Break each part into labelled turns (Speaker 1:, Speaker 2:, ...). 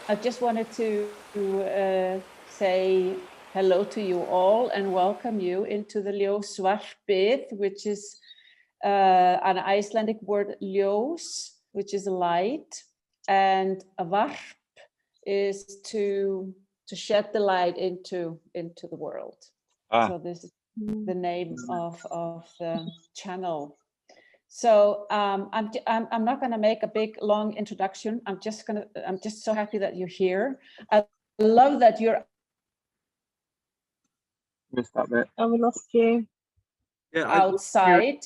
Speaker 1: I just wanted to say hello to you all and welcome you into the ljósvarpið, which is an Icelandic word ljós, which is light, and a varp is to shed the light into the world. So this is the name of the channel. So I'm not going to make a big long introduction. I'm just so happy that you're here. I love that you're.
Speaker 2: Missed that bit.
Speaker 3: Oh, we lost you.
Speaker 1: Yeah, outside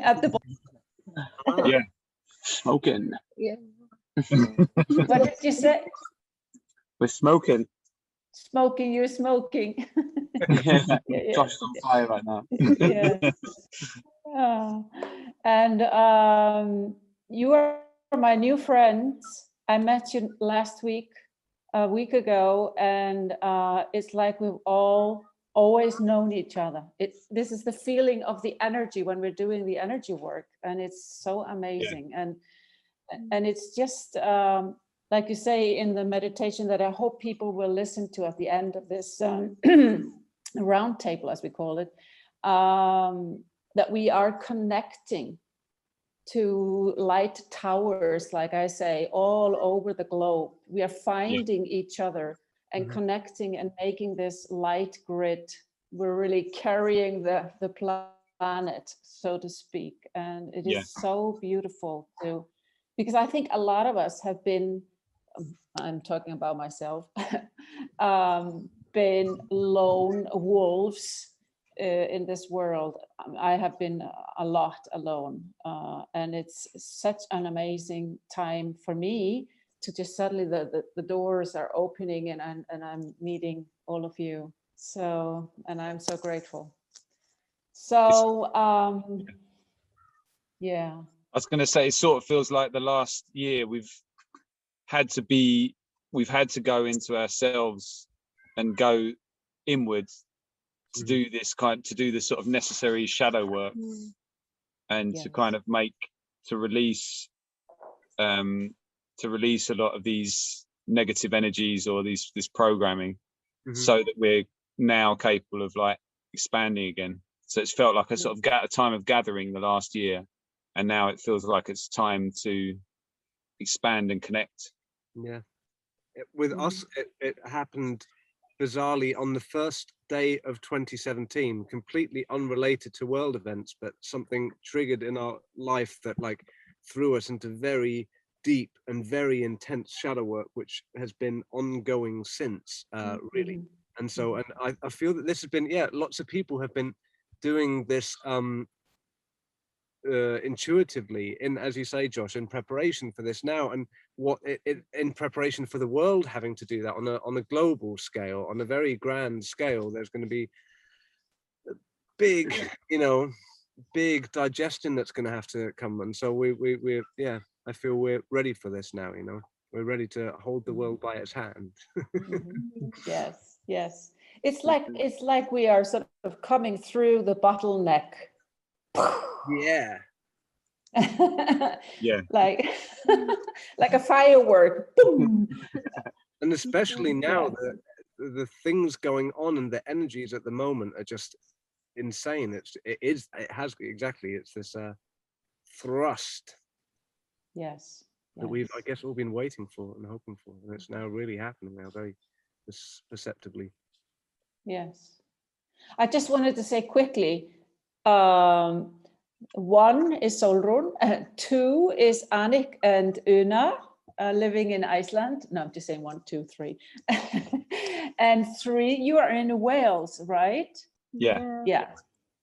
Speaker 1: at the.
Speaker 2: Yeah, smoking.
Speaker 3: Yeah.
Speaker 1: What did you say?
Speaker 2: We're smoking.
Speaker 1: Smoking, you're smoking.
Speaker 2: Yeah. Josh is on fire right now.
Speaker 1: Yeah. And you are my new friends. I met you last week, a week ago, and it's like we've all always known each other. This is the feeling of the energy when we're doing the energy work, and it's so amazing. Yeah. And it's just like you say in the meditation that I hope people will listen to at the end of this roundtable, as we call it, that we are connecting to light towers, like I say, all over the globe. We are finding each other and connecting and making this light grid. We're really carrying the planet, so to speak. And it is so beautiful too, because I think a lot of us have been, I'm talking about myself, been lone wolves in this world. I have been a lot alone, and it's such an amazing time for me to just suddenly the doors are opening and I'm meeting all of you. So, and I'm so grateful. So, yeah.
Speaker 4: I was going to say, it sort of feels like the last year we've had to go into ourselves and go inwards to do this sort of necessary shadow work, and to kind of release a lot of these negative energies or this programming, so that we're now capable of like expanding again. So it's felt like a sort of a time of gathering the last year, and now it feels like it's time to expand and connect.
Speaker 5: Yeah, with us it happened bizarrely on the first day of 2017, completely unrelated to world events, but something triggered in our life that like threw us into very deep and very intense shadow work, which has been ongoing since, really. And so, and I feel that this has been, lots of people have been doing this intuitively, in, as you say, Josh, in preparation for this now, and in preparation for the world having to do that on a global scale, on a very grand scale. There's going to be a big, big digestion that's going to have to come, and so we're I feel we're ready for this now. We're ready to hold the world by its hand.
Speaker 1: Yes. It's like we are sort of coming through the bottleneck.
Speaker 5: Yeah.
Speaker 1: like a firework. Boom.
Speaker 5: And especially now the things going on and the energies at the moment are just insane. It's this thrust.
Speaker 1: Yes.
Speaker 5: That we've, I guess, all been waiting for and hoping for, and it's now really happening now, very perceptibly.
Speaker 1: Yes. I just wanted to say quickly, one is Sólrún, two is Anik and Donna, living in Iceland. No, I'm just saying 1, 2, 3. And 3, you are in Wales, right?
Speaker 4: Yeah.
Speaker 1: Yeah.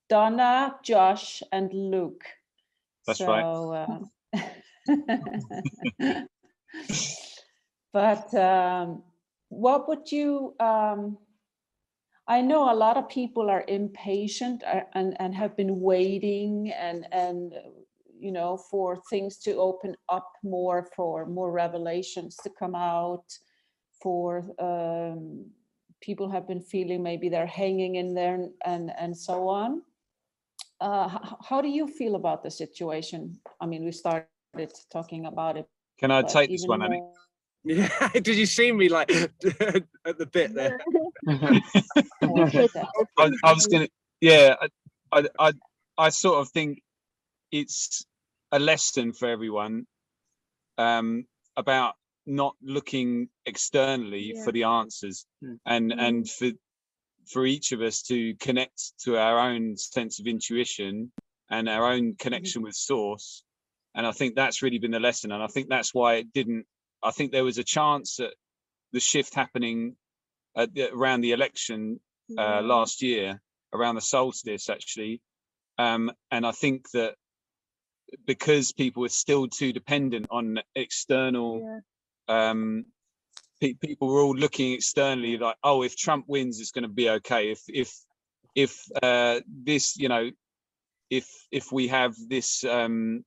Speaker 1: Donna, Josh, and Luke.
Speaker 4: That's right.
Speaker 1: But what would you, I know a lot of people are impatient and have been waiting and for things to open up more, for more revelations to come out, for people have been feeling maybe they're hanging in there and so on. How do you feel about the situation? I mean, we started talking about it.
Speaker 4: Can I take this one, Anik?
Speaker 5: Yeah, did you see me like at the bit there?
Speaker 4: I was gonna, yeah, I sort of think it's a lesson for everyone about not looking externally for the answers, and for each of us to connect to our own sense of intuition and our own connection with source. And I think that's really been the lesson, and I think that's why it didn't. I think there was a chance that the shift happening around the election last year, around the solstice actually, and I think that because people were still too dependent on external, people were all looking externally like, oh, if Trump wins, it's going to be okay. If this, you know, if we have this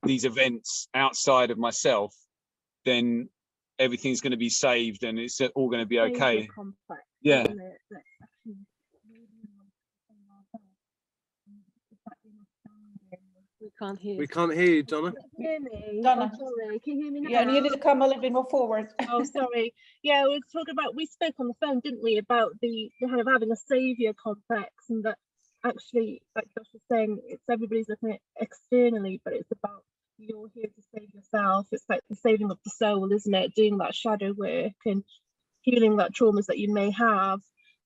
Speaker 4: these events outside of myself, then everything's going to be saved and it's all going to be okay.
Speaker 3: Complex,
Speaker 4: yeah.
Speaker 3: We can't hear.
Speaker 5: We can't hear you, Donna.
Speaker 3: Can you hear me?
Speaker 1: Donna.
Speaker 3: Oh, sorry. Can you hear me now?
Speaker 1: Yeah, you need to come a little bit more forward.
Speaker 3: Oh, sorry. Yeah, we were talking about, we spoke on the phone, didn't we, about the kind of having a savior complex, and that actually, like Josh was saying, it's everybody's looking at externally, but it's about you're here to save yourself. It's like the saving of the soul, isn't it? Doing that shadow work and healing that traumas that you may have,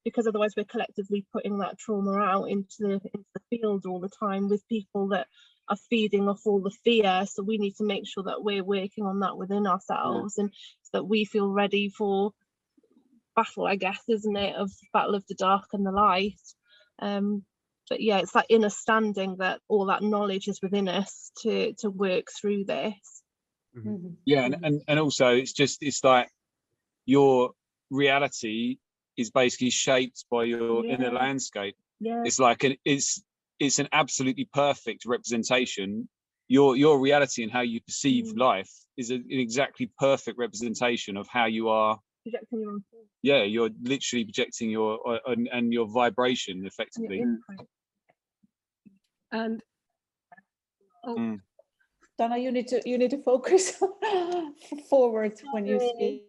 Speaker 3: because otherwise we're collectively putting that trauma out into the field all the time with people that are feeding off all the fear. So we need to make sure that we're working on that within ourselves, and so that we feel ready for battle, I guess, isn't it, of battle of the dark and the light. But yeah, it's that inner standing that all that knowledge is within us to work through this.
Speaker 4: Yeah, and also it's like your reality is basically shaped by your inner landscape. It's like it's an absolutely perfect representation. Your reality and how you perceive life is an exactly perfect representation of how you are
Speaker 3: Projecting your own thoughts.
Speaker 4: Yeah, you're literally projecting your and your vibration effectively.
Speaker 3: And
Speaker 1: Donna, you need to focus forward when you speak.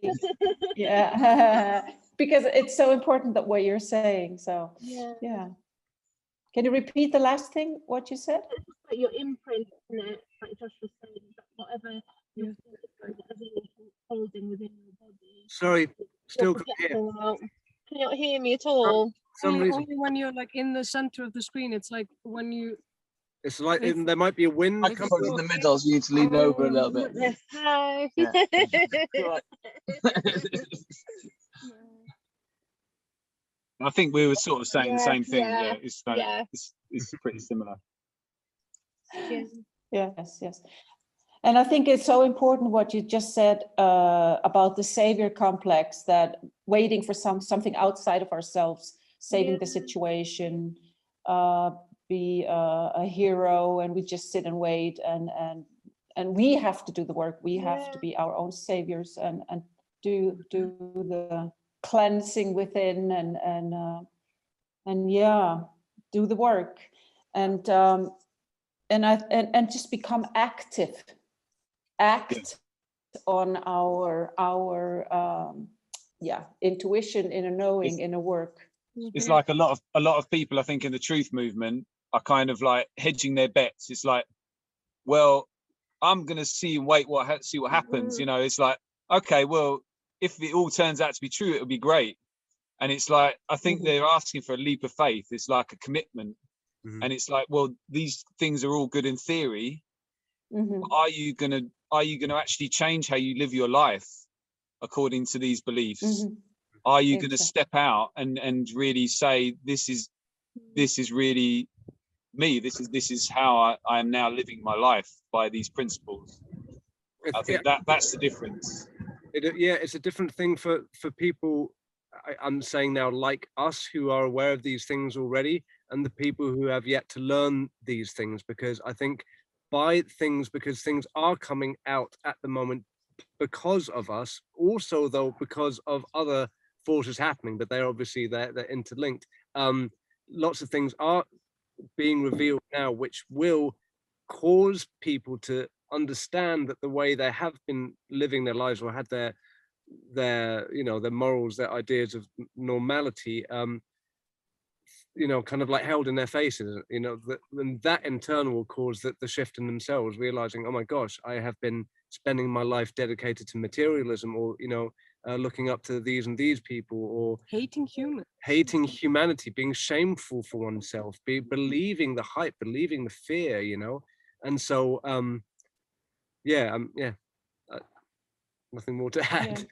Speaker 1: Yeah, because it's so important that what you're saying. So yeah. Can you repeat the last thing, what you said?
Speaker 3: Like your imprint in it, like Josh was saying, that whatever you're holding within your body.
Speaker 5: Sorry, still can't hear.
Speaker 3: Can you not hear me at all?
Speaker 6: Only when you're like in the center of the screen. It's like when you.
Speaker 5: It's like there might be a wind.
Speaker 2: Microphone's in the middle, so you need to lean over a little bit.
Speaker 3: Yes. Hi.
Speaker 2: Yeah.
Speaker 4: I think we were sort of saying the same thing.
Speaker 3: Yeah,
Speaker 4: It's like, it's pretty similar.
Speaker 1: Yes. And I think it's so important what you just said about the savior complex, that waiting for something outside of ourselves, saving the situation, be a hero, and we just sit and wait, and we have to do the work. We have to be our own saviors and do the cleansing within and do the work and just become active. Act on our intuition, inner knowing, inner work.
Speaker 4: It's like a lot of people, I think, in the truth movement are kind of like hedging their bets. It's like, well, I'm gonna see what happens. You know, it's like, okay, well, if it all turns out to be true, it'll be great. And it's like, I think they're asking for a leap of faith. It's like a commitment. And it's like, well, these things are all good in theory. Are you gonna actually change how you live your life according to these beliefs? Are you going to step out and really say, this is really me, this is how I am now living my life by these principles? I think that's the difference.
Speaker 5: It's a different thing for people, I'm saying now, like us, who are aware of these things already, and the people who have yet to learn these things, because I think because things are coming out at the moment because of us, also though because of other forces happening, but they're obviously they're interlinked. Lots of things are being revealed now which will cause people to understand that the way they have been living their lives or had their their their morals, their ideas of normality, kind of like held in their faces, and that in turn will cause the shift in themselves, realizing, oh my gosh, I have been spending my life dedicated to materialism, or looking up to these and these people, or
Speaker 6: hating
Speaker 5: humanity, being shameful for oneself, believing the hype, believing the fear, and so nothing more to add.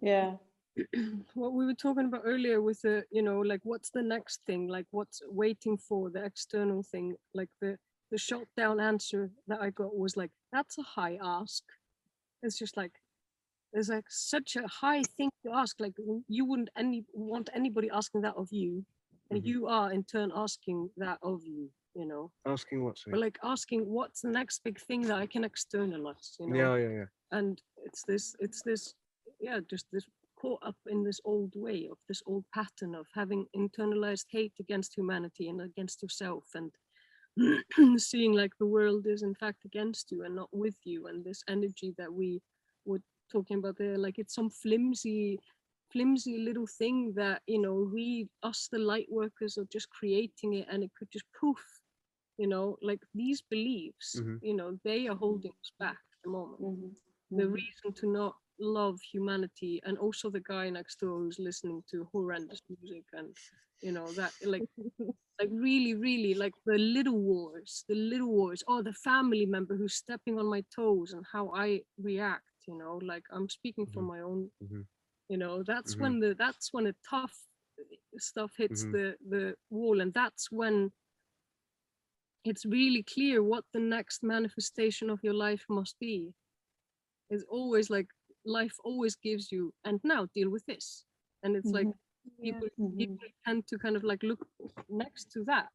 Speaker 1: Yeah.
Speaker 6: What we were talking about earlier with the, like what's the next thing, like what's waiting for the external thing, like the shot down answer that I got was like, that's a high ask. It's just like, there's like such a high thing to ask, like you wouldn't want anybody asking that of you, and you are in turn asking that of you,
Speaker 5: Asking what?
Speaker 6: but like asking what's the next big thing that I can externalize,
Speaker 5: Yeah.
Speaker 6: And it's this just this caught up in this old way of this old pattern of having internalized hate against humanity and against yourself, and seeing like the world is in fact against you and not with you, and this energy that we were talking about there, like it's some flimsy little thing that us the light workers are just creating it, and it could just poof, like these beliefs, they are holding us back at the moment. The reason to not love humanity, and also the guy next door who's listening to horrendous music, and that like really like the little wars, or the family member who's stepping on my toes and how I react, like I'm speaking from my own, that's when the tough stuff hits the wall, and that's when it's really clear what the next manifestation of your life must be. It's always like life always gives you, and now deal with this, and it's like people tend to kind of like look next to that,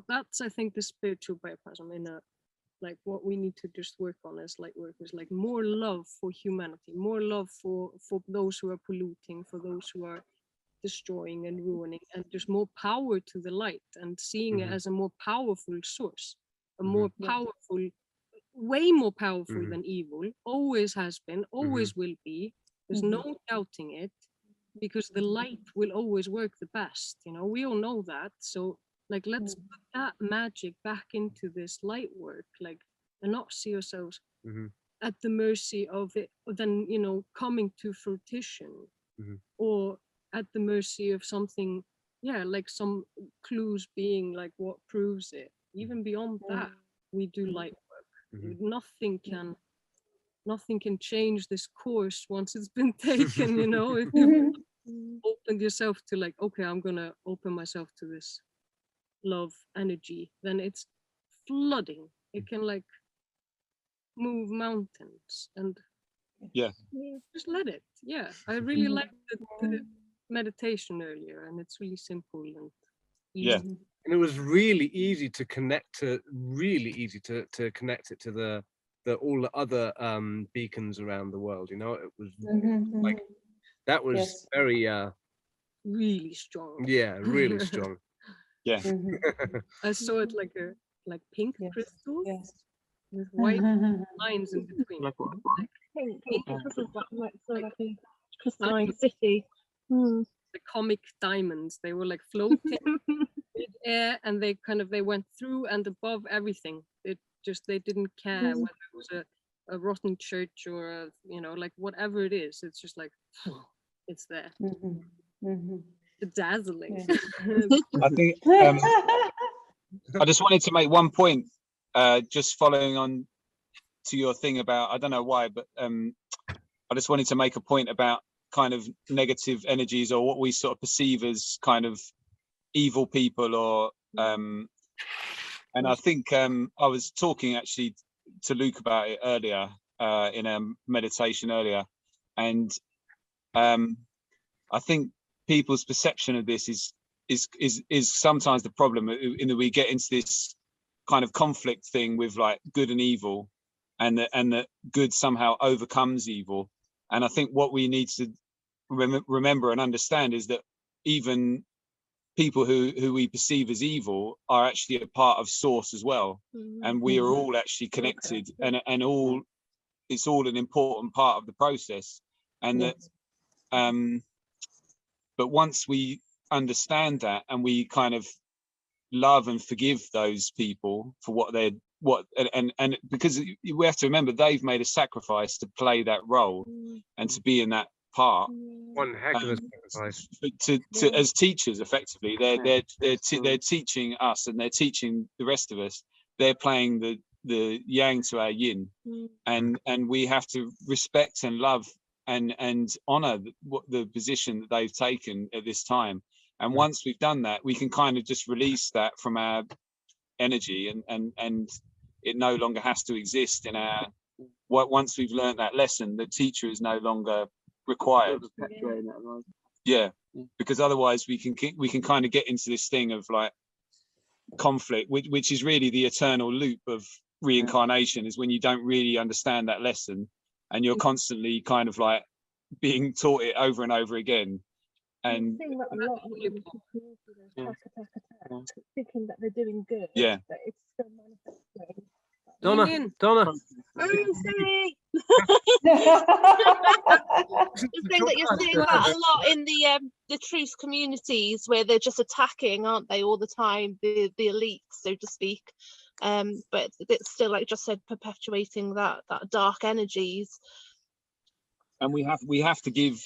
Speaker 6: that's I think the spiritual bypassm in a like what we need to just work on as light workers, like more love for humanity, more love for those who are polluting, for those who are destroying and ruining, and just more power to the light, and seeing it as a more powerful source, a more powerful, way more powerful than evil, always has been, always will be. There's no doubting it, because the light will always work the best, we all know that. So like let's put that magic back into this light work, like, and not see ourselves at the mercy of it then coming to fruition, or at the mercy of something, like some clues being like what proves it. Even beyond that, we do light work. Nothing can change this course once it's been taken, if you opened yourself to like, okay, I'm gonna open myself to this love energy, then it's flooding. It can like move mountains, and just let it. I really liked the meditation earlier, and it's really simple and easy.
Speaker 5: And it was really easy to connect to connect it to the all the other beacons around the world, it was like that was very
Speaker 6: really strong.
Speaker 5: Really strong.
Speaker 6: I saw it like pink crystals with white lines in between.
Speaker 3: Like pink because of that, like a crystalline city.
Speaker 6: The comic diamonds, they were like floating in air, and they went through and above everything. They didn't care whether it was a rotten church or like whatever it is. It's just like it's there. Dazzling.
Speaker 4: I think I just wanted to make one point, just following on to your thing about, I don't know why, but I just wanted to make a point about kind of negative energies, or what we sort of perceive as kind of evil people, or and I think I was talking actually to Luke about it earlier in a meditation earlier, and I think people's perception of this is sometimes the problem, in that we get into this kind of conflict thing with like good and evil, and that good somehow overcomes evil. And I think what we need to remember and understand is that even people who we perceive as evil are actually a part of source as well, and we are all actually connected, and all it's all an important part of the process, and that but once we understand that and we kind of love and forgive those people for and because we have to remember they've made a sacrifice to play that role and to be in that part.
Speaker 5: One heck of a sacrifice.
Speaker 4: To as teachers, effectively, they're teaching us and they're teaching the rest of us. They're playing the yang to our yin, and we have to respect and love and honor the position that they've taken at this time. And once we've done that, we can kind of just release that from our energy, and it no longer has to exist in our. Once we've learned that lesson, the teacher is no longer required. Yeah, because otherwise we can kind of get into this thing of like conflict, which is really the eternal loop of reincarnation, is when you don't really understand that lesson and you're constantly kind of like being taught it over and over again. And
Speaker 3: seeing that a lot in the community, thinking that they're doing good,
Speaker 4: yeah,
Speaker 3: but it's still manifesting.
Speaker 5: Donna.
Speaker 3: The thing that you're seeing that a lot in the truth communities, where they're just attacking, aren't they, all the time, the elites, so to speak. But it's still, like just said, perpetuating that dark energies.
Speaker 4: And we have to give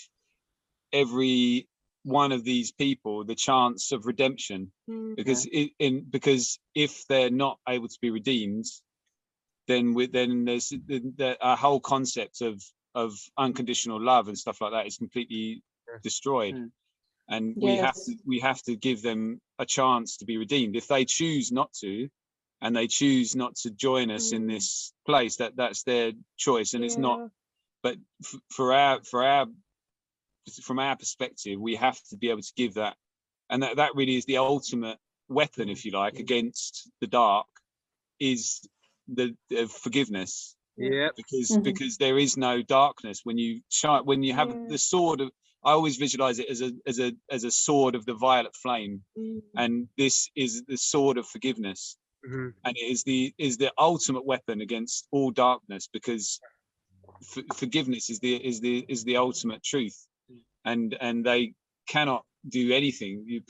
Speaker 4: every one of these people the chance of redemption, because because if they're not able to be redeemed, then there's a whole concept of unconditional love and stuff like that is completely destroyed. And we have to give them a chance to be redeemed. If they choose not to, and they choose not to join us in this place, that's their choice, and it's not. But from our perspective, we have to be able to give that, and that really is the ultimate weapon, if you like, against the dark, is the forgiveness. Because there is no darkness when you have the sword of. I always visualize it as a sword of the violet flame, and this is the sword of forgiveness, and it is the ultimate weapon against all darkness, because forgiveness is the ultimate truth, and they cannot do anything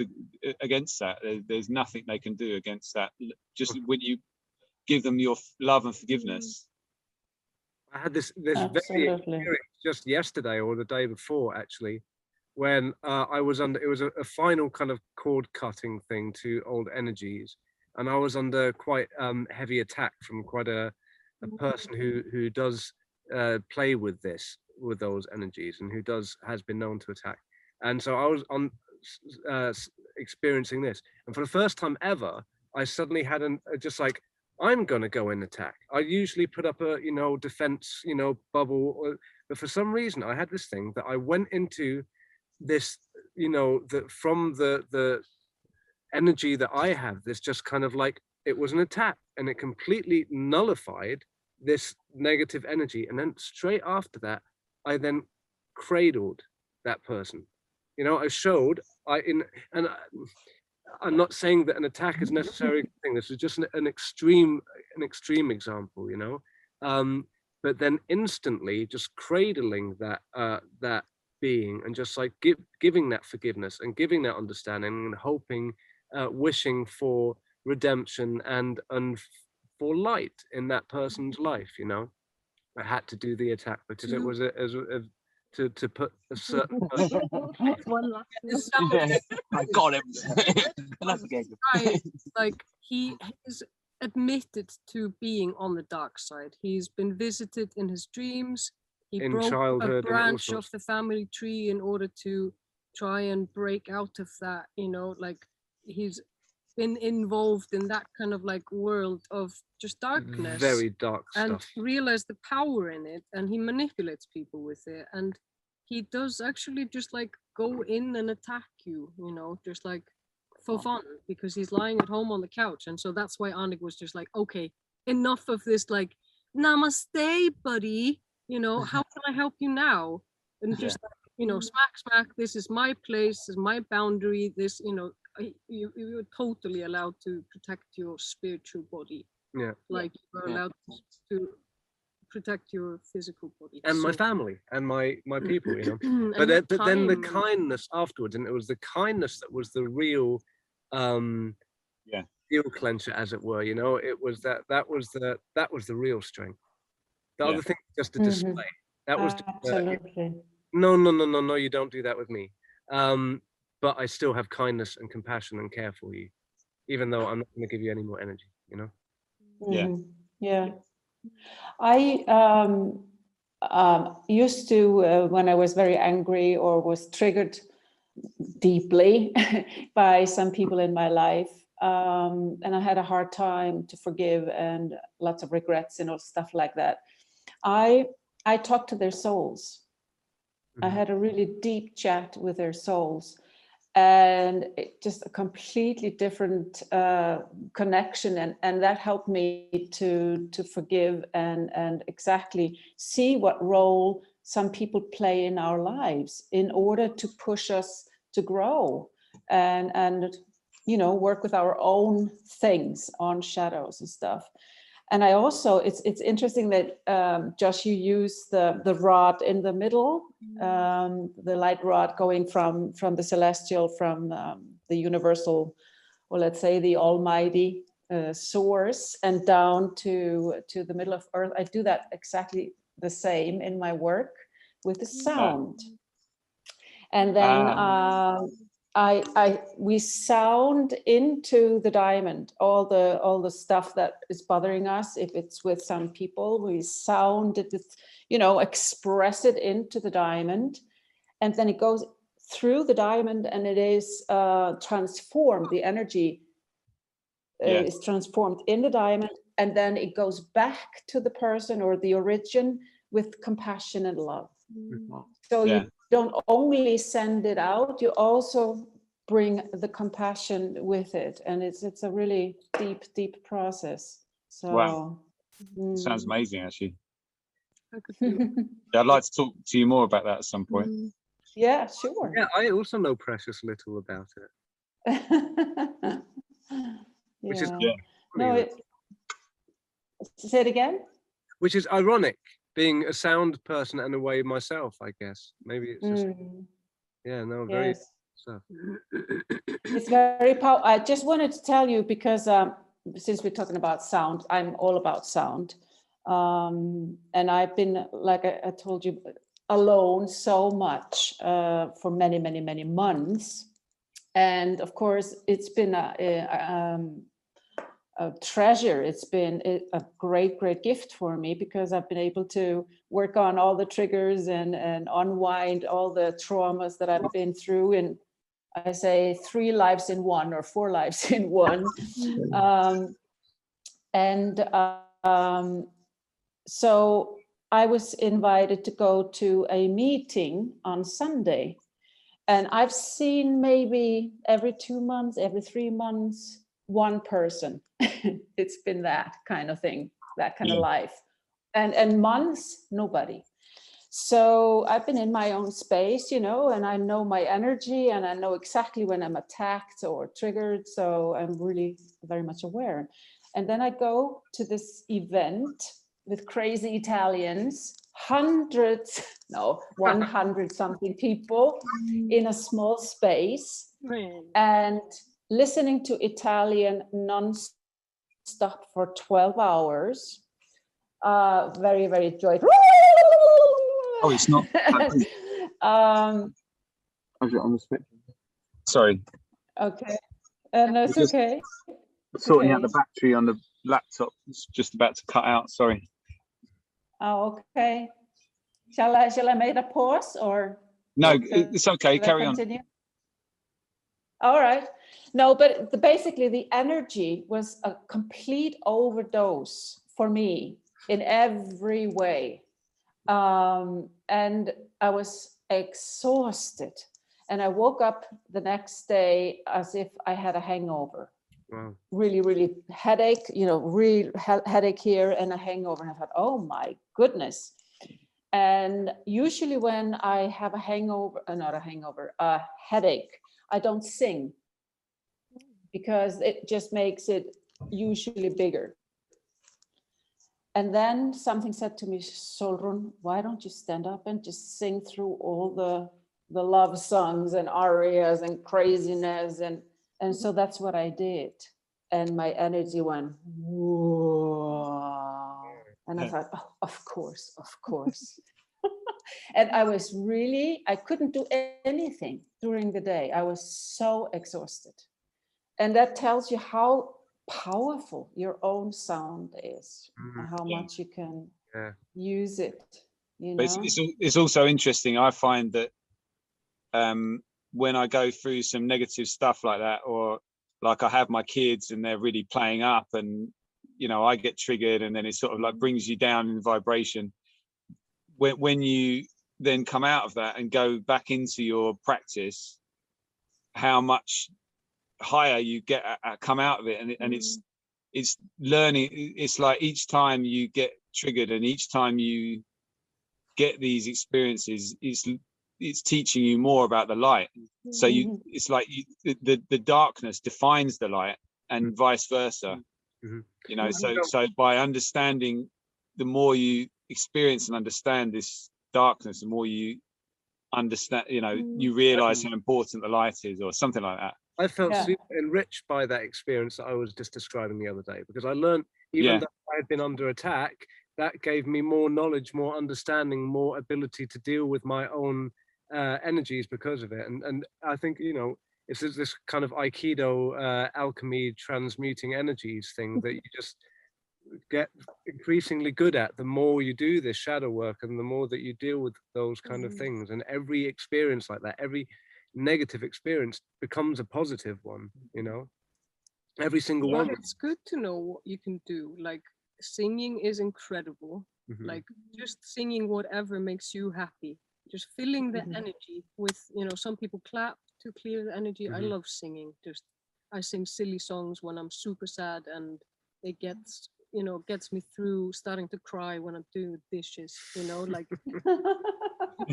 Speaker 4: against that. There's nothing they can do against that. Just when you give them your love and forgiveness.
Speaker 5: I had this very experience just yesterday or the day before, actually, when I was under, it was a final kind of cord cutting thing to old energies, and I was under quite heavy attack from quite a person who does play with those energies, and who has been known to attack. And so I was experiencing this, and for the first time ever, I suddenly had just like, I'm going to go in attack. I usually put up a, defense, bubble, but for some reason I had this thing that I went into this, from the energy that I have, this just kind of like, it was an attack, and it completely nullified this negative energy. And then straight after that, I then cradled that person. I'm not saying that an attack is necessarily a thing. This is just an extreme example, but then instantly just cradling that being, and just like giving that forgiveness and giving that understanding, and hoping, wishing for redemption and for light in that person's life. I had to do the attack because it was to put a certain person.
Speaker 3: One last
Speaker 2: I got him.
Speaker 6: Like he is admitted to being on the dark side. He's been visited in his dreams. He broke a branch of the family tree in order to try and break out of that, like he's been involved in that kind of like world of just darkness,
Speaker 5: very dark
Speaker 6: and
Speaker 5: stuff,
Speaker 6: realize the power in it, and he manipulates people with it, and he does actually just like go in and attack you, just like for fun, because he's lying at home on the couch. And so that's why Anik was just like, okay, enough of this, like, namaste, buddy, how can I help you now? And just smack, this is my place, this is my boundary, this, you're totally allowed to protect your spiritual body.
Speaker 5: Yeah,
Speaker 6: like you're allowed to protect your physical body.
Speaker 5: and my
Speaker 6: So-
Speaker 5: family and my people, you know.
Speaker 6: And
Speaker 5: But
Speaker 6: have
Speaker 5: then the
Speaker 6: time and-
Speaker 5: kindness afterwards, and it was the kindness that was the real deal clencher, as it were, you know. It was that was the real strength. The other thing was just a display. That was just,
Speaker 1: Absolutely.
Speaker 5: no, you don't do that with me. But I still have kindness and compassion and care for you, even though I'm not going to give you any more energy, you know.
Speaker 4: Yeah.
Speaker 1: Yeah. I used to, when I was very angry or was triggered deeply by some people in my life, and I had a hard time to forgive and lots of regrets and all stuff like that. I talked to their souls. I had a really deep chat with their souls, and it just a completely different connection, and that helped me to forgive and exactly see what role some people play in our lives in order to push us to grow and you know, work with our own things on shadows and stuff. And I also, it's interesting that Josh, you use the rod in the middle, the light rod going from the celestial, from the universal, or let's say the almighty source, and down to the middle of earth. I do that exactly the same in my work with the sound. And then we sound into the diamond, all the stuff that is bothering us. If it's with some people, we sound it with, you know, express it into the diamond, and then it goes through the diamond, and it is transformed. The energy is transformed in the diamond, and then it goes back to the person or the origin with compassion and love. So you don't only send it out, you also bring the compassion with it, and it's a really deep process. So
Speaker 4: wow, sounds amazing, actually.
Speaker 6: I could do
Speaker 4: Yeah, I'd like to talk to you more about that at some point.
Speaker 1: yeah, sure.
Speaker 5: Yeah, I also know precious little about it. Which is
Speaker 1: no, say it again.
Speaker 5: Which is ironic, being a sound person and a way myself, I guess. Maybe it's just very
Speaker 1: Yes.
Speaker 5: stuff.
Speaker 1: It's very powerful. I just wanted to tell you because since we're talking about sound, I'm all about sound. And I've been, like I told you, alone so much for many months. And of course, it's been a treasure. It's been a great gift for me, because I've been able to work on all the triggers and unwind all the traumas that I've been through. And I say 3 lives in one, or 4 lives in one. So I was invited to go to a meeting on Sunday, and I've seen maybe every 2 months, every 3 months, one person. It's been that kind of thing, that kind of life. And months, nobody. So I've been in my own space, you know, and I know my energy, and I know exactly when I'm attacked or triggered. So I'm really very much aware. And then I go to this event with crazy Italians, 100 something people in a small space, and listening to Italian non-stop for 12 hours. Very joyful.
Speaker 4: Oh, it's not. Sorry.
Speaker 1: Okay. No, it's okay.
Speaker 4: Sorting out the battery on the laptop. It's just about to cut out. Sorry.
Speaker 1: Oh, okay. Shall I make a pause, or?
Speaker 4: No, it's okay. Carry on.
Speaker 1: All right. No, but basically the energy was a complete overdose for me in every way. And I was exhausted. And I woke up the next day as if I had a hangover.
Speaker 5: Wow.
Speaker 1: Really headache, you know, real headache here and a hangover. And I thought, oh my goodness. And usually when I have a headache, I don't sing, because it just makes it usually bigger. And then something said to me, Sólrún, why don't you stand up and just sing through all the love songs and arias and craziness, and so that's what I did. And my energy went, whoa. And I thought, oh, of course. And I was really, I couldn't do anything during the day. I was so exhausted. And that tells you how powerful your own sound is, and how much you can use it, you know?
Speaker 4: But it's also interesting. I find that when I go through some negative stuff like that, or like I have my kids and they're really playing up, and you know, I get triggered, and then it sort of like brings you down in vibration. When you then come out of that and go back into your practice, how much higher you get come out of it, and it's learning. It's like each time you get triggered and each time you get these experiences, it's teaching you more about the light. So it's like the darkness defines the light, and vice versa. You know, so by understanding, the more you experience and understand this darkness, the more you understand, you know, you realize how important the light is, or something like that.
Speaker 5: I felt super enriched by that experience that I was just describing the other day, because I learned, even though I had been under attack, that gave me more knowledge, more understanding, more ability to deal with my own energies because of it. And I think, you know, it's this kind of Aikido alchemy, transmuting energies thing that you just get increasingly good at the more you do this shadow work, and the more that you deal with those kind of things. And every experience like that, every negative experience becomes a positive one, you know, every single one.
Speaker 6: It's good to know what you can do. Like, singing is incredible. Like, just singing whatever makes you happy, just filling the energy with, you know, some people clap to clear the energy. I love singing. Just, I sing silly songs when I'm super sad, and it gets, you know, gets me through starting to cry when I'm doing the dishes, you know, like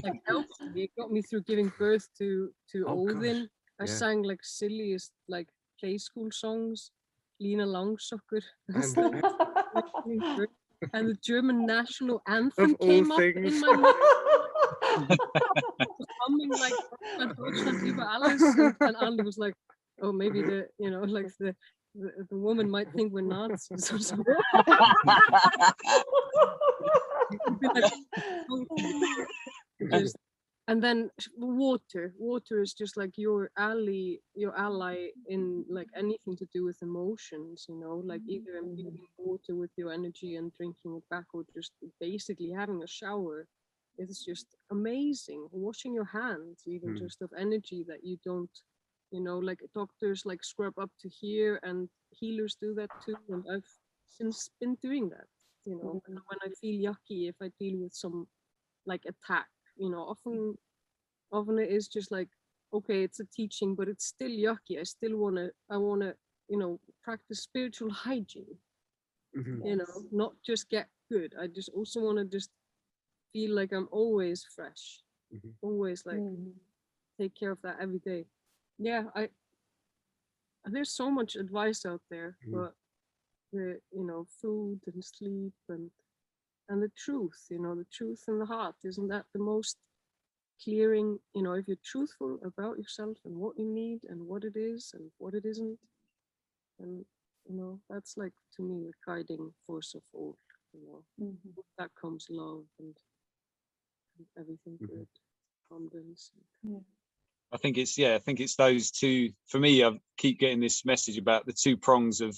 Speaker 6: like helps me. It got me through giving birth to Odin. I sang like silliest like play school songs, Lina Langsokkur, and the German national anthem came up in my mind. Humming like Deutschland über alles, and Andy was like, oh, maybe the, you know, like the woman might think we're Nazis or something. And then water is just like your ally in like anything to do with emotions, you know, like either imbuing water with your energy and drinking it back, or just basically having a shower. It's just amazing. Washing your hands, even just of energy that you don't, you know, like doctors like scrub up to here, and healers do that too. And I've since been doing that, you know. And when I feel yucky, if I deal with some like attack, you know, often it is just like, okay, it's a teaching, but it's still yucky. I wanna, you know, practice spiritual hygiene, you know, not just get good. I just also wanna just feel like I'm always fresh, always like take care of that every day. Yeah, there's so much advice out there, but the, you know, food and sleep and the truth, you know, the truth in the heart, isn't that the most clearing? You know, if you're truthful about yourself and what you need and what it is and what it isn't, and you know, that's like, to me, the guiding force of all, you know. With that comes love and everything good, abundance.
Speaker 4: I think it's those two. For me, I keep getting this message about the two prongs of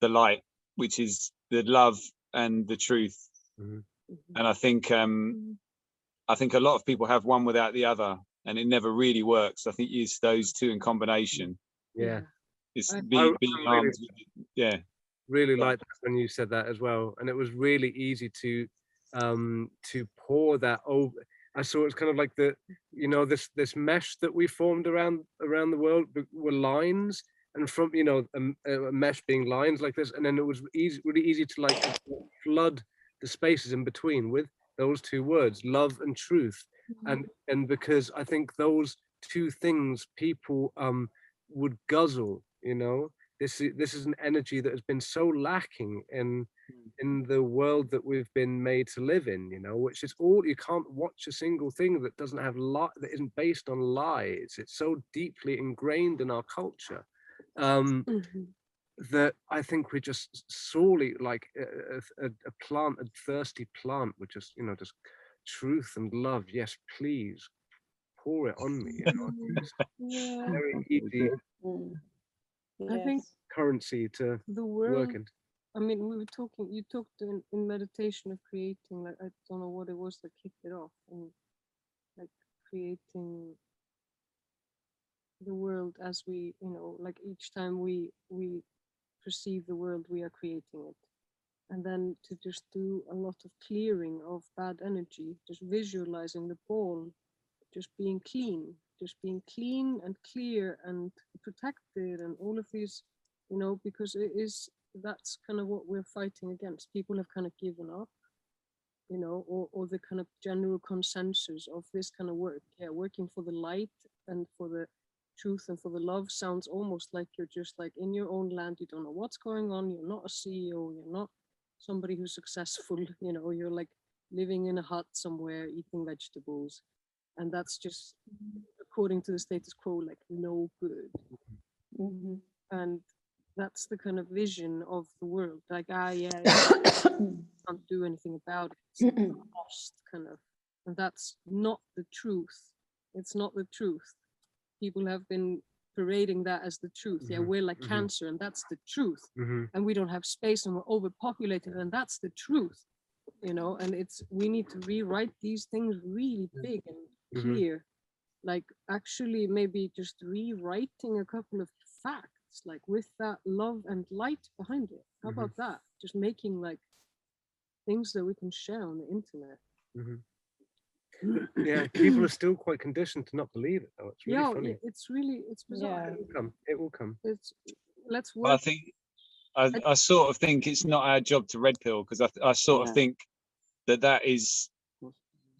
Speaker 4: the light, which is the love and the truth. And I think a lot of people have one without the other, and it never really works. I think it's those two in combination. It's being armed with,
Speaker 5: really liked that when you said that as well, and it was really easy to pour that over. I saw it's kind of like the, you know, this mesh that we formed around the world were lines, and from, you know, a mesh being lines like this, and then it was really easy to like flood the spaces in between with those two words, love and truth. And because I think those two things people would guzzle, you know. This is an energy that has been so lacking in in the world that we've been made to live in, you know, which is all, you can't watch a single thing that doesn't have that isn't based on lies. It's so deeply ingrained in our culture that I think we're just sorely like a plant, a thirsty plant, which is, you know, just truth and love. Yes, please pour it on me. You know, it's
Speaker 6: Yeah,
Speaker 5: very easy
Speaker 6: I think
Speaker 5: currency to
Speaker 6: the
Speaker 5: work
Speaker 6: world.
Speaker 5: in.
Speaker 6: I mean, we were talking. You talked in meditation of creating. Like, I don't know what it was that kicked it off, and like creating the world as we, you know, like each time we perceive the world, we are creating it. And then to just do a lot of clearing of bad energy, just visualizing the ball, just being clean and clear and protected, and all of these, you know, because that's kind of what we're fighting against. People have kind of given up, you know, or the kind of general consensus of this kind of work. Yeah, working for the light and for the truth and for the love sounds almost like you're just like in your own land. You don't know what's going on. You're not a CEO. You're not somebody who's successful. You know, you're like living in a hut somewhere, eating vegetables. And that's just, according to the status quo, like no good. And that's the kind of vision of the world. Like, can't do anything about it. It's lost, kind of. And that's not the truth. It's not the truth. People have been parading that as the truth. Yeah, we're like cancer, and that's the truth. And we don't have space, and we're overpopulated, and that's the truth. You know, and we need to rewrite these things really big and clear. Like actually maybe just rewriting a couple of facts, like with that love and light behind it. How about that? Just making like things that we can share on the internet.
Speaker 5: Yeah, people are still quite conditioned to not believe it, though. It's really funny.
Speaker 6: It's bizarre.
Speaker 5: Yeah. It will come.
Speaker 6: Let's work.
Speaker 4: Well, I think I sort of think it's not our job to red pill, because I sort of think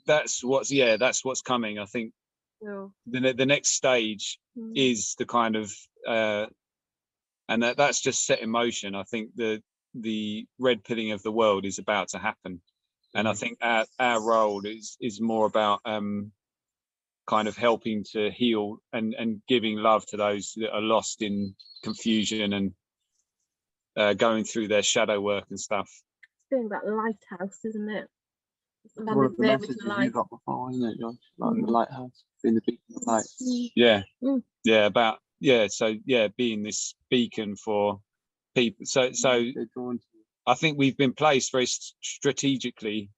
Speaker 4: that's what's coming. I think the next stage is the kind of and that's just set in motion. I think the red pilling of the world is about to happen. And I think our role is more about kind of helping to heal and giving love to those that are lost in confusion and going through their shadow work and stuff.
Speaker 3: It's being that lighthouse, isn't it?
Speaker 2: One of the messages you got before, isn't it, Josh? Like the lighthouse, being the beacon of light. Yeah, being this beacon for people. So I think we've been placed very strategically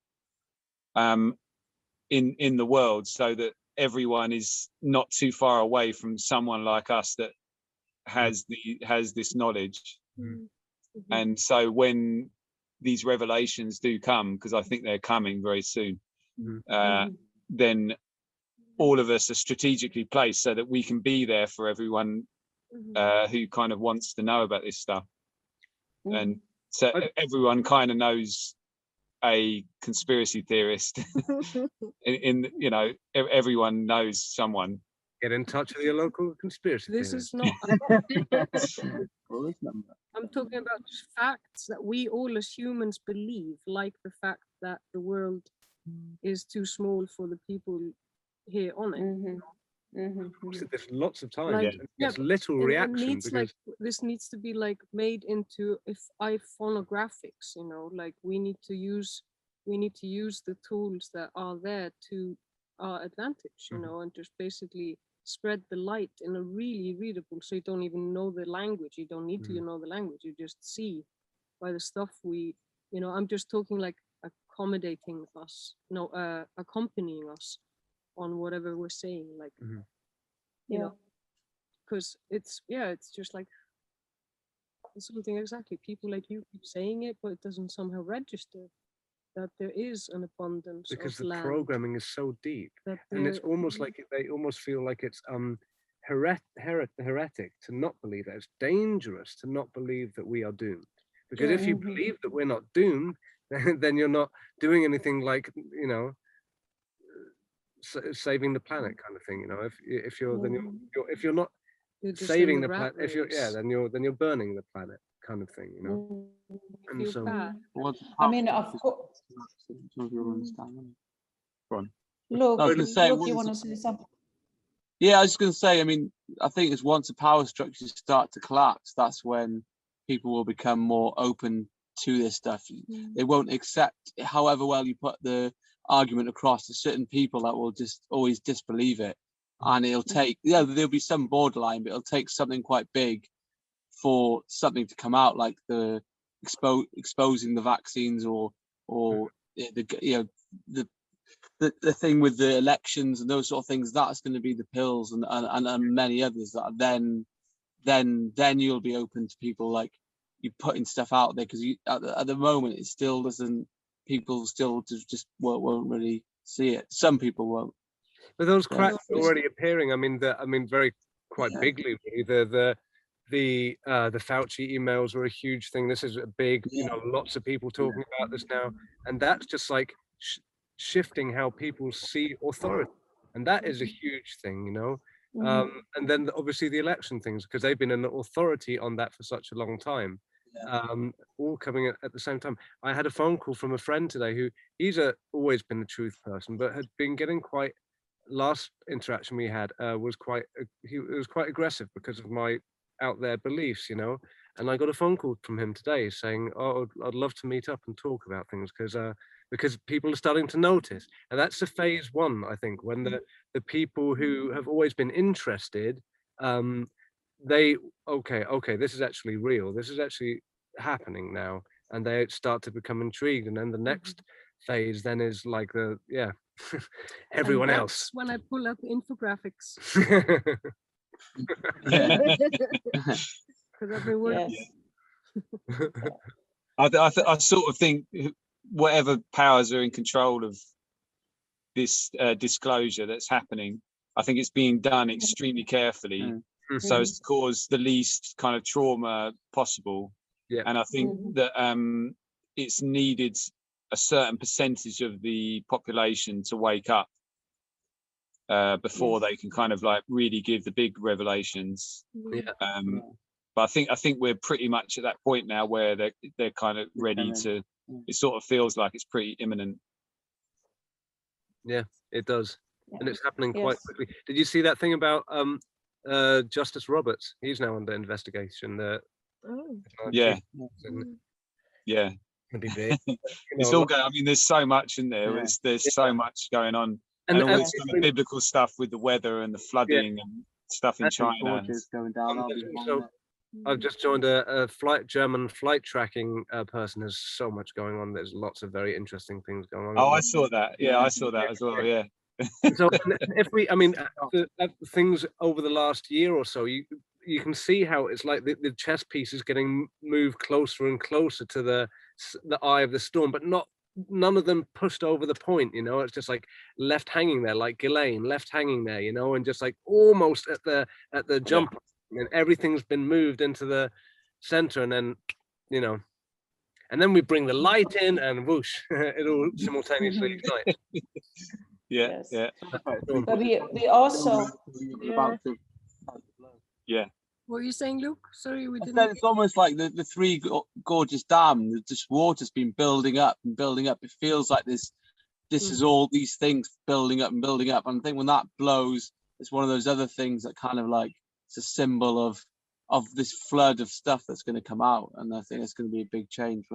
Speaker 2: in the world, so that everyone is not too far away from someone like us that has this knowledge. And so when these revelations do come, because I think they're coming very soon, then all of us are strategically placed so that we can be there for everyone who kind of wants to know about this stuff. And so everyone kind of knows a conspiracy theorist. in you know, everyone knows someone.
Speaker 5: Get in touch with your local conspiracy
Speaker 6: This
Speaker 5: theorist.
Speaker 6: is not. I'm talking about just facts that we all as humans believe, like the fact that the world is too small for the people here on it.
Speaker 5: There's lots of times.
Speaker 6: Like,
Speaker 5: It's little reaction
Speaker 6: needs,
Speaker 5: because
Speaker 6: this needs to be like made into iPhonographics, you know, like we need to use the tools that are there to our advantage, you know, and just basically spread the light in a really readable, so you don't even know the language. You don't need to know the language. You just see by the stuff we, you know, I'm just talking like accommodating us, accompanying us on whatever we're saying, like, you know, because it's just like something exactly. People like you keep saying it, but it doesn't somehow register that there is an abundance
Speaker 5: because
Speaker 6: of
Speaker 5: the
Speaker 6: land.
Speaker 5: programming is so deep, and it's almost like they almost feel like it's heretic to not believe that. It's dangerous to not believe that we are doomed, because if you believe that we're not doomed, then you're not doing anything like, you know, saving the planet kind of thing. You know, if you're not
Speaker 6: You're just
Speaker 5: saving
Speaker 6: in
Speaker 5: the
Speaker 6: rat
Speaker 5: planet, then you're burning the planet kind of thing, you know. And
Speaker 6: Feel
Speaker 5: so
Speaker 6: bad.
Speaker 1: I mean, of course.
Speaker 2: Go on.
Speaker 1: Look,
Speaker 2: I was gonna say,
Speaker 1: look, you want to say something?
Speaker 2: Yeah, I was going to say, I mean, I think it's once the power structures start to collapse, that's when people will become more open to this stuff. They won't accept, however well you put the argument across, to certain people that will just always disbelieve it. And it'll take, yeah, there'll be some borderline, but it'll take something quite big for something to come out, like the exposing the vaccines, or the, you know, the thing with the elections and those sort of things. That's going to be the pills and many others that then you'll be open to people like you putting stuff out there, because at the moment it still doesn't, people still just won't really see it. Some people won't.
Speaker 5: But those cracks are already appearing. I mean, very quite bigly. Really. The Fauci emails were a huge thing. This is a big, you know, lots of people talking about this now, and that's just like shifting how people see authority, and that is a huge thing, you know. And then obviously the election things, because they've been an authority on that for such a long time, all coming at the same time. I had a phone call from a friend today who he's always been a truth person, but had been getting quite, last interaction we had was quite aggressive because of my out there beliefs, you know. And I got a phone call from him today saying, oh, I'd love to meet up and talk about things, because people are starting to notice. And that's the phase one, I think, when the people who have always been interested, they, okay, this is actually real, this is actually happening now, and they start to become intrigued. And then the next phase then is like everyone
Speaker 6: And
Speaker 5: else.
Speaker 6: when I pull up infographics. Because everyone.
Speaker 2: I sort of think whatever powers are in control of this disclosure that's happening, I think it's being done extremely carefully, so as to cause the least kind of trauma possible. And I think that it's needed a certain percentage of the population to wake up before they can kind of like really give the big revelations. But I think we're pretty much at that point now where they're kind of ready to. It sort of feels like it's pretty imminent.
Speaker 5: Yeah, it does, and it's happening quite quickly. Did you see that thing about Justice Roberts? He's now under investigation. Yeah. It'd be big.
Speaker 2: It's all going. I mean, there's so much in there. There's so much going on, and all this kind of biblical stuff with the weather and the flooding and stuff in China.
Speaker 7: Going down.
Speaker 5: So I've just joined a German flight tracking person. There's so much going on. There's lots of very interesting things going on.
Speaker 2: Oh, I saw that. Yeah, I saw that as well. Yeah.
Speaker 5: So the things over the last year or so, you can see how it's like the chess piece is getting moved closer and closer to the eye of the storm, but none of them pushed over the point, you know. It's just like left hanging there, like Ghislaine left hanging there, you know, and just like almost at the jump, and everything's been moved into the center, and then, you know, and then we bring the light in and whoosh, it all simultaneously ignites.
Speaker 1: But we also
Speaker 6: What are you saying, Luke? Sorry, we didn't.
Speaker 2: It's almost like the Three Gorges Dam. Just water's been building up and building up. It feels like this is all these things building up and building up. And I think when that blows, it's one of those other things that kind of like it's a symbol of this flood of stuff that's going to come out. And I think it's going to be a big change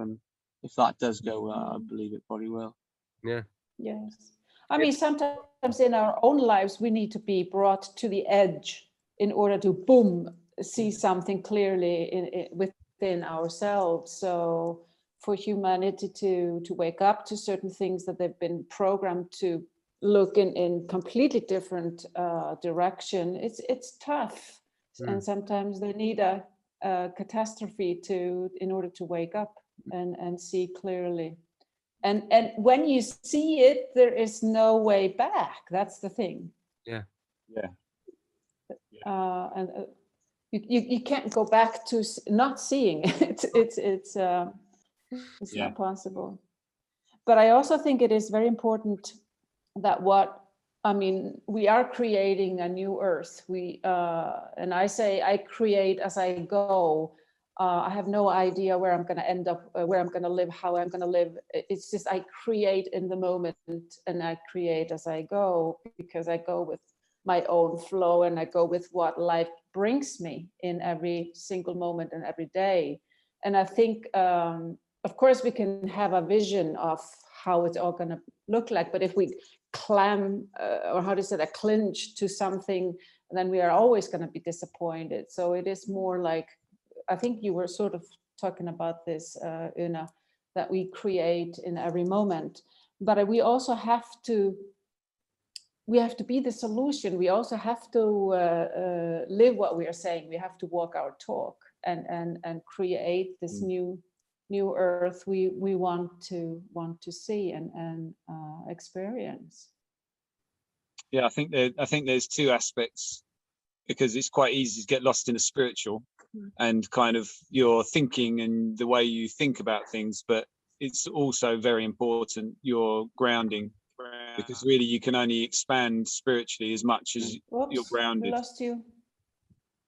Speaker 2: if that does go. I believe it probably will.
Speaker 5: Yeah.
Speaker 1: Yes. I mean, sometimes in our own lives, we need to be brought to the edge in order to see something clearly within ourselves. So for humanity to wake up to certain things that they've been programmed to look in completely different direction, it's tough. And sometimes they need a catastrophe in order to wake up and see clearly. And when you see it, there is no way back. That's the thing.
Speaker 5: Yeah.
Speaker 1: And you can't go back to not seeing it. It's not possible. But I also think it is very important that we are creating a new earth. And I say I create as I go. I have no idea where I'm going to end up, where I'm going to live, how I'm going to live. It's just I create in the moment, and I create as I go, because I go with my own flow, and I go with what life brings me in every single moment and every day. And I think, of course, we can have a vision of how it's all going to look like, but if we or how to say that, clinch to something, then we are always going to be disappointed. So it is more like, I think you were sort of talking about this, Una, that we create in every moment, but we also have to be the solution. We also have to live what we are saying. We have to walk our talk and create this new earth we want to see and experience.
Speaker 2: Yeah, I think there's two aspects, because it's quite easy to get lost in the spiritual and kind of your thinking and the way you think about things, but it's also very important your grounding, because really you can only expand spiritually as much as you're grounded.
Speaker 1: We lost you.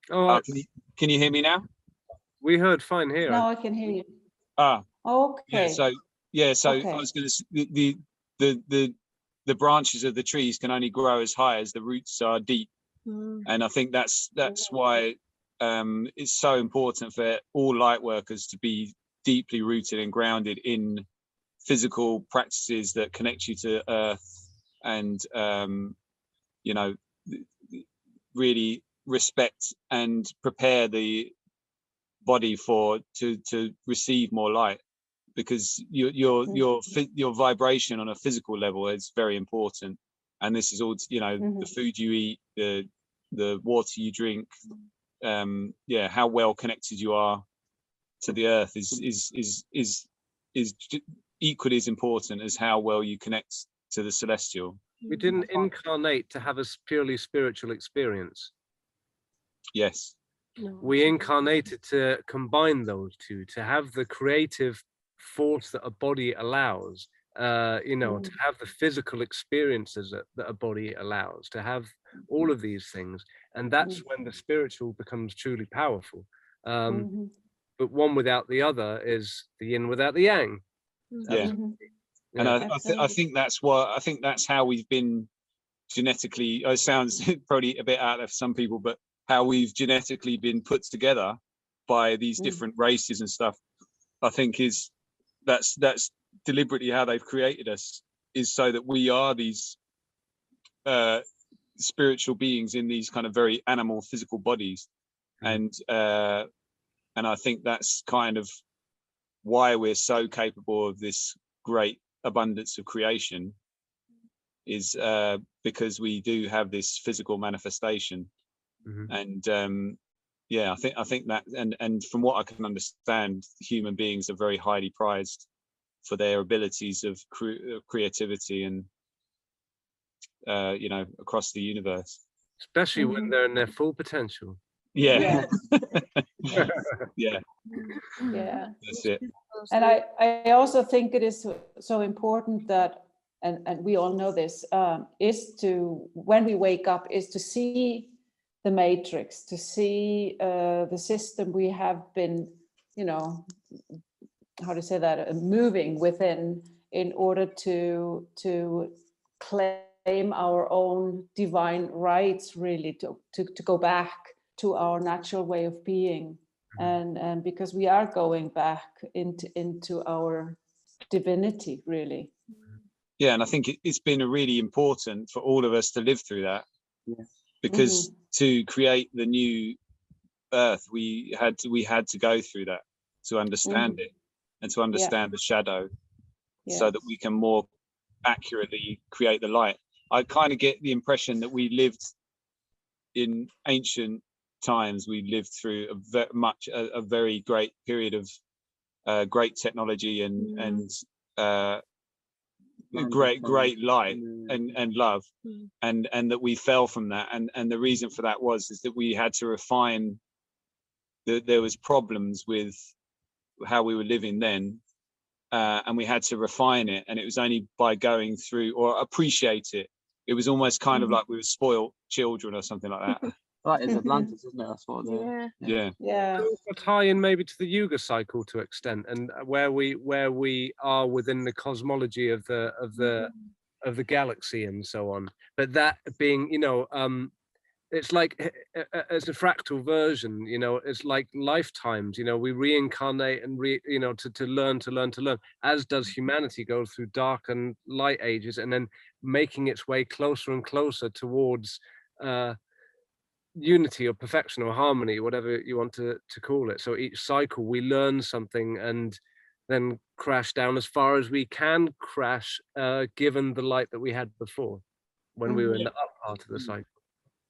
Speaker 5: Oh,
Speaker 2: can you hear me now?
Speaker 5: we heard fine here.
Speaker 1: Now I can hear you.
Speaker 2: Okay. So
Speaker 1: Okay.
Speaker 2: I was going to the branches of the trees can only grow as high as the roots are deep, and I think that's why it's so important for all light workers to be deeply rooted and grounded in physical practices that connect you to earth, and really respect and prepare the body to receive more light, because your vibration on a physical level is very important. And this is all, the food you eat, the water you drink, how well connected you are to the earth is equally as important as how well you connect to the celestial.
Speaker 5: We didn't incarnate to have a purely spiritual experience.
Speaker 2: Yes.
Speaker 5: We incarnated to combine those two, to have the creative force that a body allows, to have the physical experiences that a body allows, to have all of these things. And that's when the spiritual becomes truly powerful. But one without the other is the yin without the yang.
Speaker 2: Yeah. And I think that's how we've been genetically, it sounds probably a bit out of some people, but how we've genetically been put together by these different races and stuff, I think that's deliberately how they've created us, is so that we are these spiritual beings in these kind of very animal physical bodies. And I think that's kind of why we're so capable of this great abundance of creation, is because we do have this physical manifestation. And I think that, and from what I can understand, human beings are very highly prized for their abilities of creativity and across the universe,
Speaker 5: especially when they're in their full potential.
Speaker 2: Yeah.
Speaker 1: Yeah.
Speaker 2: That's it.
Speaker 1: And I also think it is so important that, and we all know this, is to, when we wake up, is to see the matrix, to see the system we have been, how to say that, moving within, in order to claim our own divine rights, really, to go back to our natural way of being. And because we are going back into our divinity, really.
Speaker 2: Yeah, and I think it's been really important for all of us to live through that, because to create the new earth, we had to go through that to understand it, and to understand the shadow, so that we can more accurately create the light. I kind of get the impression that we lived in ancient times, we lived through a very great period of great technology and great light and love, and that we fell from that, and the reason for that is that we had to refine. There was problems with how we were living then, and we had to refine it, and it was only by going through or appreciate it. It was almost kind of like we were spoiled children or something like that.
Speaker 7: That is Atlantis, isn't it? That's what the
Speaker 3: Yeah.
Speaker 1: Yeah.
Speaker 5: Also tie in maybe to the Yuga cycle to extent, and where we are within the cosmology of the galaxy and so on. But that being, it's like it's a fractal version. It's like lifetimes. We reincarnate and to learn, as does humanity go through dark and light ages, and then making its way closer and closer towards unity or perfection or harmony, whatever you want to call it. So each cycle we learn something and then crash down as far as we can crash, given the light that we had before when we were in the up part of the cycle.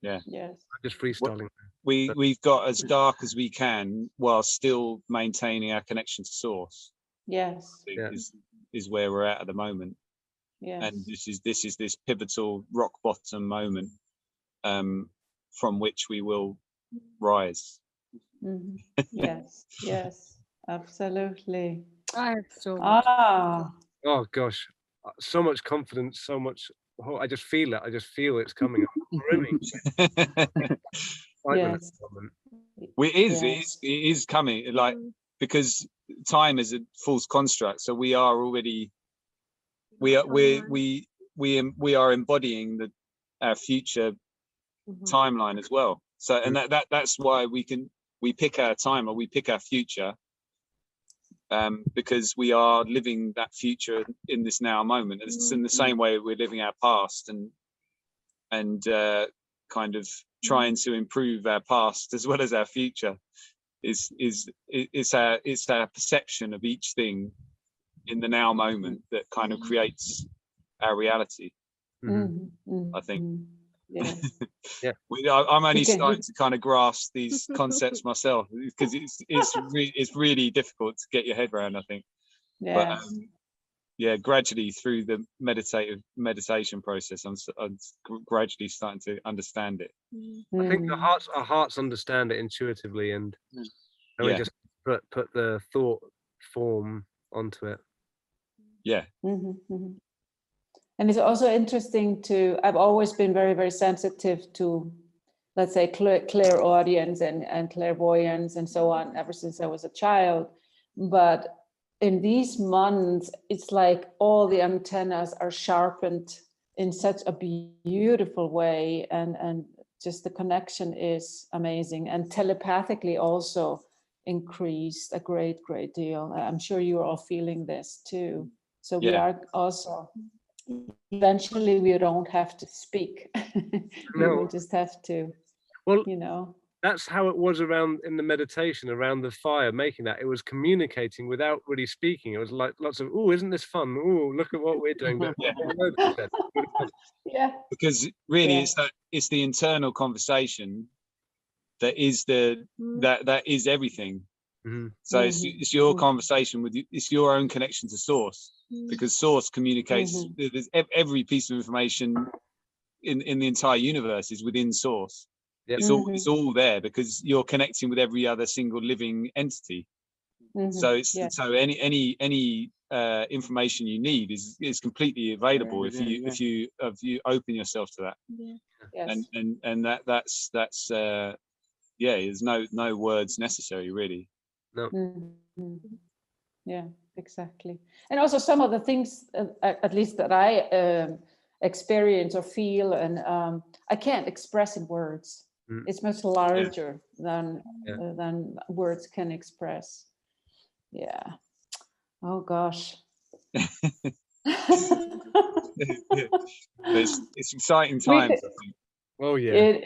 Speaker 2: Yeah.
Speaker 1: Yes.
Speaker 5: I'm just freestyling.
Speaker 2: We've got as dark as we can while still maintaining our connection to source.
Speaker 1: Yes.
Speaker 2: Is where we're at the moment.
Speaker 1: Yes.
Speaker 2: And this is this pivotal rock bottom moment, from which we will rise.
Speaker 1: Yes. Yes. Absolutely.
Speaker 6: I have so much.
Speaker 5: Oh gosh, so much confidence, so much. Oh, I just feel it. I just feel it's coming up.
Speaker 1: Yes.
Speaker 2: It is coming, like, because time is a false construct. So we are already, we are embodying our future timeline as well. So, and that's why we pick our time, or we pick our future, because we are living that future in this now moment. It's in the same way we're living our past, and kind of trying to improve our past as well as our future. It's our perception of each thing in the now moment that kind of creates our reality. I think.
Speaker 1: Yes.
Speaker 5: Yeah.
Speaker 2: I'm only starting to kind of grasp these concepts myself, because it's really difficult to get your head around, I think.
Speaker 1: Yes.
Speaker 2: But gradually through the meditation process, I'm gradually starting to understand it.
Speaker 5: I think our hearts understand it intuitively, and we just put the thought form onto it.
Speaker 2: Yeah.
Speaker 1: And it's also interesting I've always been very, very sensitive to, let's say, clairaudience and clairvoyance and so on, ever since I was a child. But in these months, it's like all the antennas are sharpened in such a beautiful way, and just the connection is amazing, and telepathically also increased a great deal. I'm sure you're all feeling this too. So we are also, eventually we don't have to speak. We will just have to,
Speaker 5: that's how it was around in the meditation, around the fire, making that. It was communicating without really speaking. It was like lots of, oh, isn't this fun? Oh, look at what we're doing. But
Speaker 2: because really it's the internal conversation that is that is everything. So it's your conversation with you, it's your own connection to source, because source communicates. Every piece of information in the entire universe is within source. It's all there because you're connecting with every other single living entity. So so any information you need is completely available if you open yourself to that. And that's there's no words necessary, really.
Speaker 5: No.
Speaker 1: Yeah, exactly. And also some of the things, at least that I experience or feel, and I can't express in words. It's much larger than words can express. Yeah. Oh gosh.
Speaker 2: It's exciting times, I think.
Speaker 5: Oh yeah.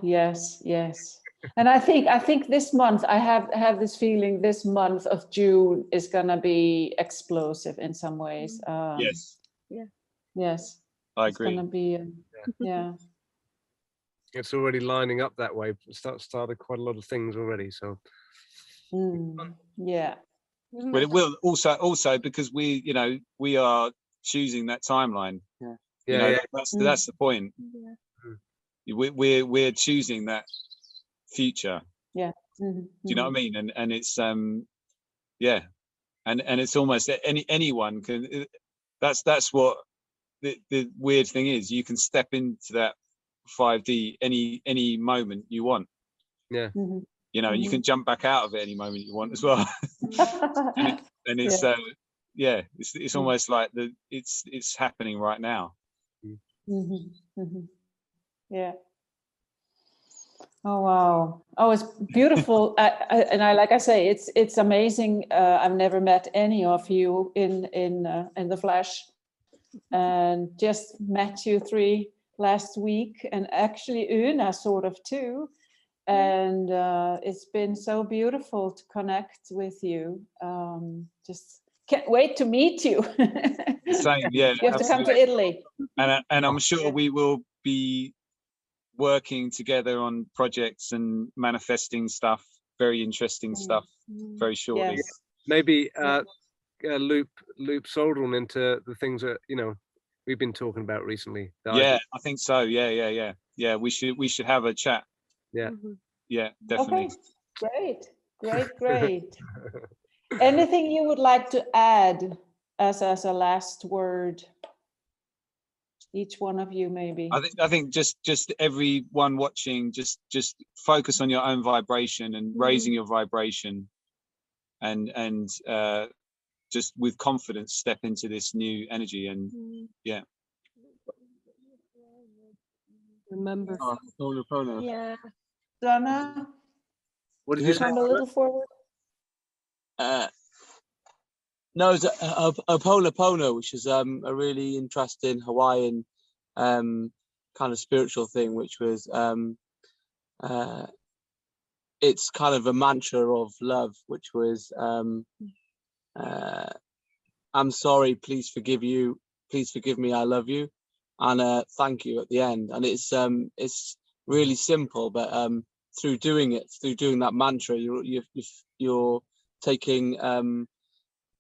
Speaker 1: Yes. And I think this month I have this feeling. This month of June is gonna be explosive in some ways.
Speaker 2: Yes.
Speaker 3: Yeah.
Speaker 1: Yes.
Speaker 2: I
Speaker 1: It's
Speaker 2: agree.
Speaker 1: gonna be.
Speaker 5: It's already lining up that way. Started quite a lot of things already. So.
Speaker 1: Yeah.
Speaker 2: But it will also because we are choosing that timeline. That's the point. We're choosing that future.
Speaker 1: Yeah.
Speaker 2: Do you know what I mean? And it's and it's almost anyone can. That's what the weird thing is. You can step into that 5D any moment you want.
Speaker 5: Yeah.
Speaker 1: Mhm.
Speaker 2: You know, you can jump back out of it any moment you want as well. and it's
Speaker 1: Yeah.
Speaker 2: it's almost like it's happening right now.
Speaker 1: Mhm, mhm. Yeah. Oh wow! Oh, it's beautiful. Like I say, it's amazing. I've never met any of you in the flesh, and just met you three last week, and actually Una sort of too. And it's been so beautiful to connect with you. Just can't wait to meet you.
Speaker 2: Same, yeah.
Speaker 1: You have to come to Italy.
Speaker 2: And I'm sure we will be working together on projects and manifesting stuff, very interesting stuff, very shortly.
Speaker 1: Yes.
Speaker 5: Maybe loop Sólrún into the things that we've been talking about recently.
Speaker 2: Yeah, I think so. Yeah. We should have a chat.
Speaker 5: Yeah.
Speaker 2: Yeah, definitely.
Speaker 1: Okay. Great. Anything you would like to add as a last word? Each one of you, maybe.
Speaker 2: I think just everyone watching, just focus on your own vibration and raising your vibration, and just with confidence step into this new energy. And yeah.
Speaker 6: Remember.
Speaker 3: Yeah.
Speaker 1: Donna,
Speaker 5: What did you say?
Speaker 1: come a little forward.
Speaker 7: No, it's a Pono, which is a really interesting Hawaiian kind of spiritual thing, which was it's kind of a mantra of love, which was I'm sorry, please forgive me, I love you, and thank you at the end. And it's really simple, but through doing that mantra, you're taking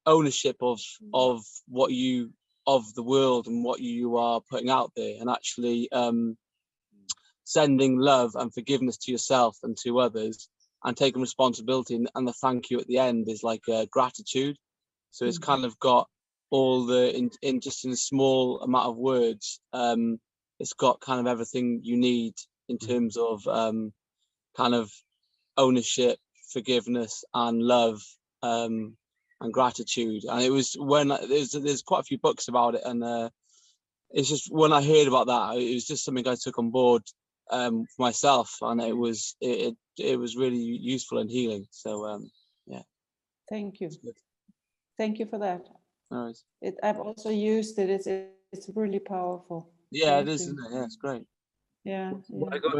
Speaker 7: ownership of what you of the world and what you are putting out there, and actually sending love and forgiveness to yourself and to others, and taking responsibility. And the thank you at the end is like gratitude. So it's kind of got all the in just in a small amount of words. It's got kind of everything you need in terms of kind of ownership, forgiveness, and love, and gratitude. And it was when there's quite a few books about it, and it's just when I heard about that, it was just something I took on board for myself, and it was really useful and healing. So yeah.
Speaker 1: Thank you. Thank you for that.
Speaker 7: No worries.
Speaker 1: I've also used it. It's really powerful.
Speaker 7: Yeah,
Speaker 1: Thank
Speaker 7: it is,
Speaker 1: you.
Speaker 7: isn't it? Yeah, it's great.
Speaker 1: Yeah.
Speaker 5: I got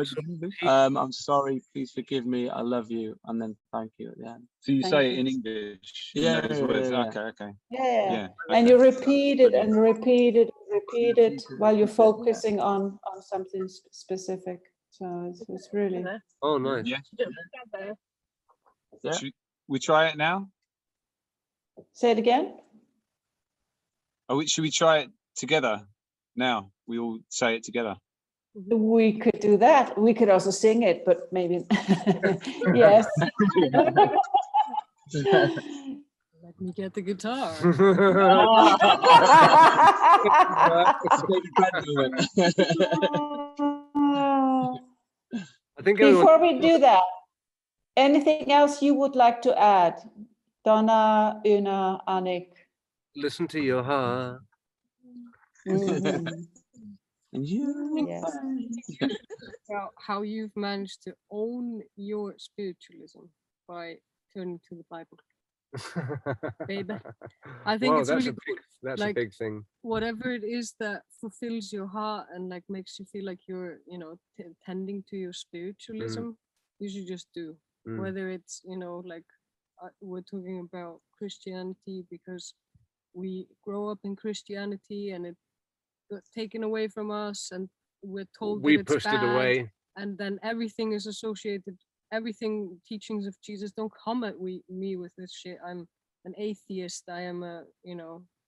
Speaker 7: I'm sorry, please forgive me, I love you, and then thank you at the end.
Speaker 2: So you
Speaker 1: Thank
Speaker 2: say
Speaker 1: you.
Speaker 2: it in English?
Speaker 7: Yeah,
Speaker 2: those words?
Speaker 7: yeah.
Speaker 2: Okay.
Speaker 1: Yeah.
Speaker 2: Yeah.
Speaker 1: And you repeat it and repeat it while you're
Speaker 7: Yeah.
Speaker 1: focusing on something specific. So it's really.
Speaker 5: Oh, nice.
Speaker 2: Yeah.
Speaker 7: Yeah.
Speaker 2: Should we try it now?
Speaker 1: Say it again.
Speaker 2: Should we try it together now? We all say it together.
Speaker 1: We could do that. We could also sing it, but maybe yes.
Speaker 6: Let me get the guitar.
Speaker 5: I think
Speaker 1: Before we do that, anything else you would like to add? Donna, Una, Anik.
Speaker 5: listen to your heart.
Speaker 1: Mhm.
Speaker 7: And you.
Speaker 1: Yes.
Speaker 6: How you've managed to own your spiritualism by turning to the Bible. Baby. I think
Speaker 5: Wow,
Speaker 6: it's
Speaker 5: that's
Speaker 6: really cool.
Speaker 5: that's
Speaker 6: Like,
Speaker 5: a big thing.
Speaker 6: Whatever it is that fulfills your heart and like makes you feel like you're, tending to your spiritualism, you should just do. Whether it's, like we're talking about Christianity because we grow up in Christianity and it got taken away from us and we're told
Speaker 5: We
Speaker 6: that it's
Speaker 5: pushed
Speaker 6: bad,
Speaker 5: it away.
Speaker 6: and then everything is associated, everything teachings of Jesus. Don't come at me with this shit. I'm an atheist, I am a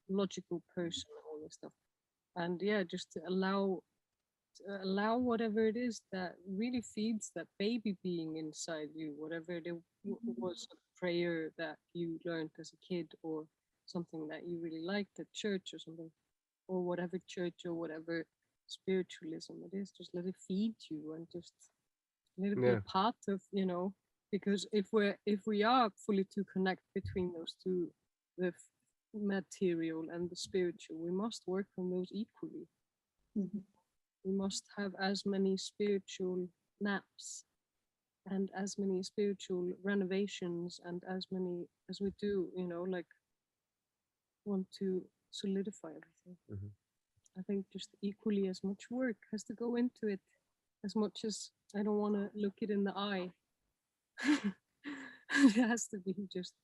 Speaker 6: logical person, all this stuff. And yeah, just to allow whatever it is that really feeds that baby being inside you, whatever it was, a prayer that you learned as a kid or something that you really liked at church or something, or whatever church or whatever spiritualism. It is just let it feed you and just let it be a part of, because if we are fully to connect between those two, the material and the spiritual, we must work on those equally. We must have as many spiritual naps and as many spiritual renovations and as many as we do, like want to solidify everything. I think just equally as much work has to go into it, as much as I don't want to look it in the eye. It has to be just,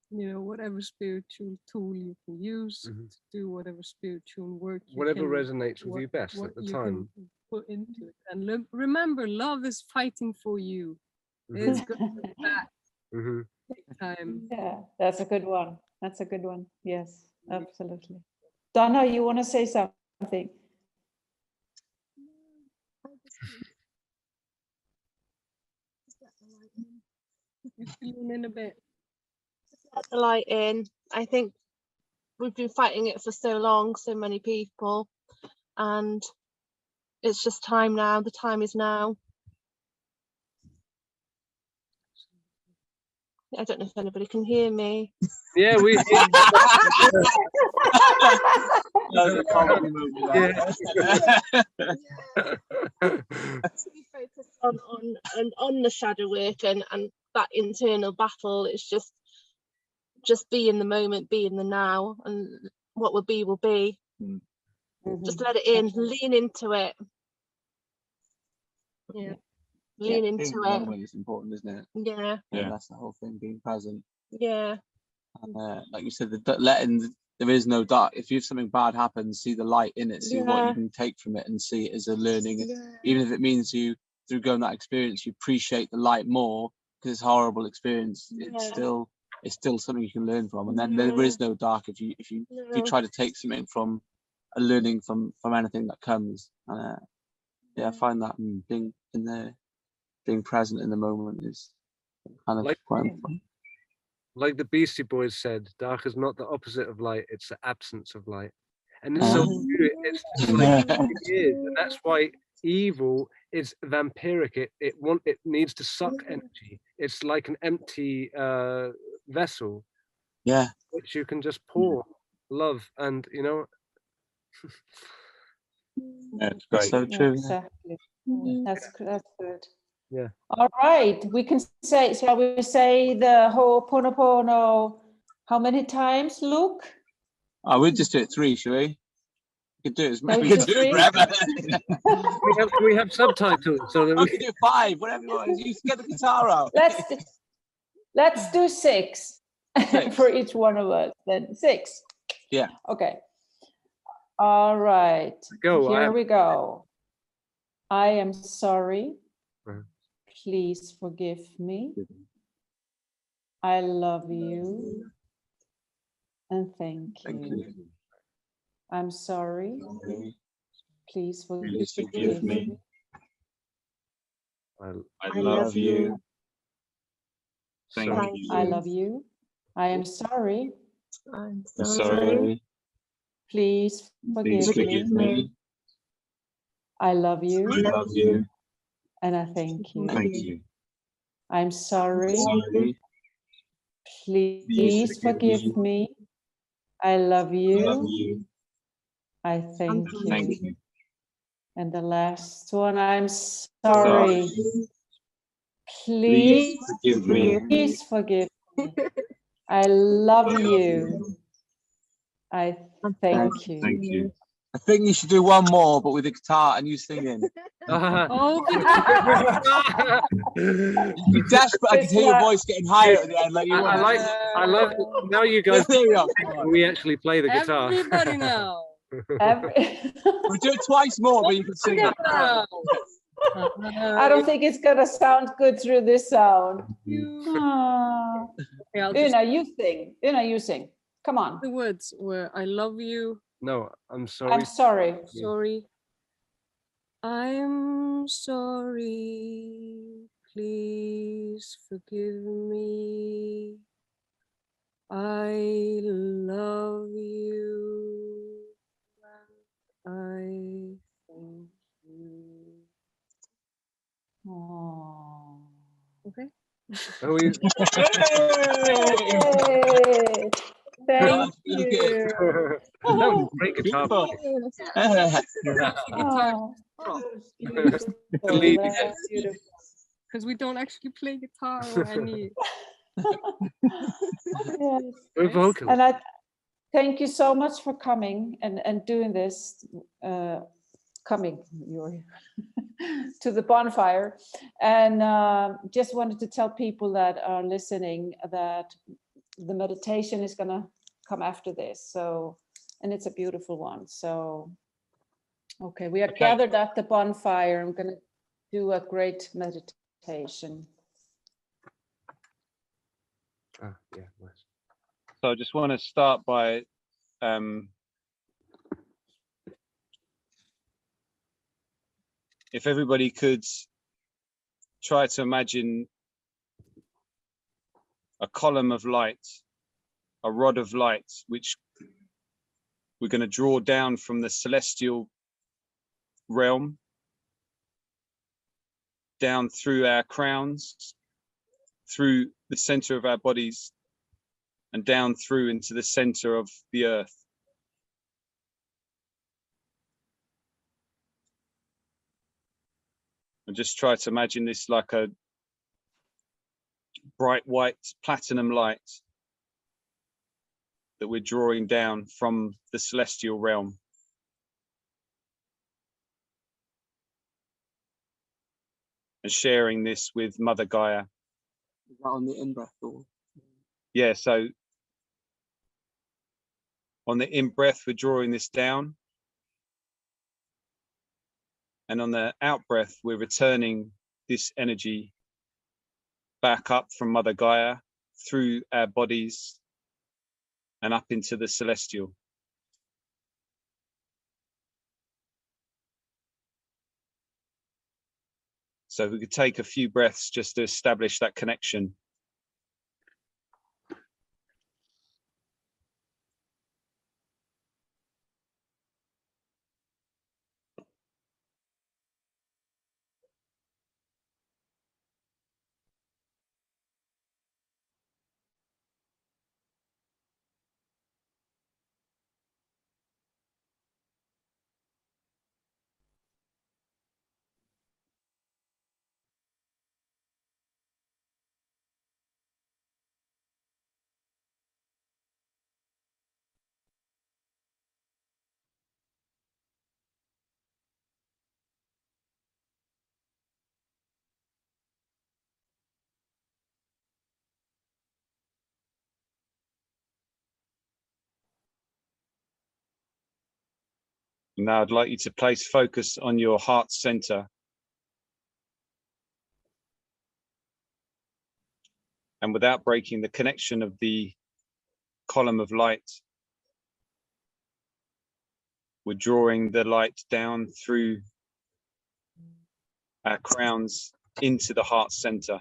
Speaker 6: whatever spiritual tool you can use to do whatever spiritual work
Speaker 5: whatever resonates with you best at the time.
Speaker 6: Put into it. And remember, love is fighting for you. It's good to be back. Big time.
Speaker 1: Yeah, that's a good one. That's a good one. Yes, absolutely. Donna, you want to say something?
Speaker 6: You're feeling in a bit.
Speaker 3: Let the light in. I think we've been fighting it for so long, so many people, and it's just time now. The time is now. I don't know if anybody can hear me.
Speaker 5: Yeah, we hear
Speaker 3: We focus on the shadow work and that internal battle. It's just be in the moment, be in the now, and what will be will be. Just let it in, lean into it. Yeah, lean into it.
Speaker 7: It's important, isn't it?
Speaker 3: Yeah.
Speaker 7: That's the whole thing, being present.
Speaker 3: Yeah.
Speaker 7: And like you said, there is no dark. If something bad happens, see the light in it, see what you can take from it, and see it as a learning. Even if it means you, through going that experience, you appreciate the light more because it's a horrible experience. It's still something you can learn from. And then there is no dark if you try to take something from a learning from anything that comes. I find that being in there, being present in the moment is kind of quite important.
Speaker 5: Like the Beastie Boys said, dark is not the opposite of light, it's the absence of light. And it's so true. It's like it is. And that's why evil is vampiric. It needs to suck energy. It's like an empty vessel.
Speaker 7: Yeah.
Speaker 5: Which you can just pour love and
Speaker 7: It's great. So true.
Speaker 1: Exactly. That's good.
Speaker 5: Yeah.
Speaker 1: All right. Shall we say the Ho'oponopono how many times, Luke?
Speaker 7: We'll just do it 3, shall we? We could do it.
Speaker 1: No,
Speaker 7: We could do it forever.
Speaker 5: we have subtitles so that
Speaker 7: we can do 5, whatever you want. You get the guitar out.
Speaker 1: Let's do 6 for each one of us. Then 6.
Speaker 7: Yeah.
Speaker 1: Okay. All right. Here we go. I am sorry. Please forgive me. I love you. And thank you. I'm sorry. Please forgive me.
Speaker 7: I love you. Thank you.
Speaker 1: I love you. I am sorry.
Speaker 3: I'm
Speaker 7: sorry.
Speaker 1: Please forgive me. I love you.
Speaker 7: I love you.
Speaker 1: And I thank you.
Speaker 7: Thank you.
Speaker 1: I'm sorry. Please forgive me. I love you. I thank you.
Speaker 7: Thank you.
Speaker 1: And the last one, I'm sorry. Please
Speaker 7: forgive me.
Speaker 1: Please forgive me. I love you. I thank you.
Speaker 7: Thank you. I think you should do one more, but with a guitar and you singing.
Speaker 6: Oh,
Speaker 7: You're desperate. I can hear your voice getting higher at the end. Like
Speaker 5: I love. Now you guys. We actually play the guitar.
Speaker 6: Everybody now.
Speaker 7: We'll do it twice more, but you can sing it.
Speaker 1: I don't think it's gonna sound good through this sound. Una, you sing. Una, you sing. Come on.
Speaker 6: The words were I love you.
Speaker 5: No, I'm sorry.
Speaker 1: I'm sorry.
Speaker 6: Sorry. I'm sorry. Please forgive me. I love you. I
Speaker 5: Oh, we-
Speaker 1: Yay! Thank
Speaker 7: really good.
Speaker 1: you.
Speaker 5: that was a great guitar.
Speaker 7: Beautiful.
Speaker 1: Oh,
Speaker 5: Because
Speaker 1: beautiful. That's beautiful.
Speaker 6: Because we don't actually play guitar or any.
Speaker 1: Yes.
Speaker 5: We're vocal.
Speaker 1: And I thank you so much for coming and doing this, coming to the bonfire. And just wanted to tell people that are listening that the meditation is gonna come after this. So, and it's a beautiful one. So, okay, we are
Speaker 2: Okay.
Speaker 1: gathered at the bonfire. I'm gonna do a great meditation.
Speaker 5: Ah, yeah, nice.
Speaker 2: So I just want to start by if everybody could try to imagine a column of light, a rod of light, which we're going to draw down from the celestial realm, down through our crowns, through the center of our bodies, and down through into the center of the earth. And just try to imagine this like a bright white platinum light that we're drawing down from the celestial realm. And sharing this with Mother Gaia.
Speaker 7: Is that on the in-breath or?
Speaker 2: Yeah, so on the in-breath, we're drawing this down. And on the out-breath, we're returning this energy back up from Mother Gaia through our bodies and up into the celestial. So we could take a few breaths just to establish that connection. Now I'd like you to place focus on your heart center. And without breaking the connection of the column of light, we're drawing the light down through our crowns into the heart center.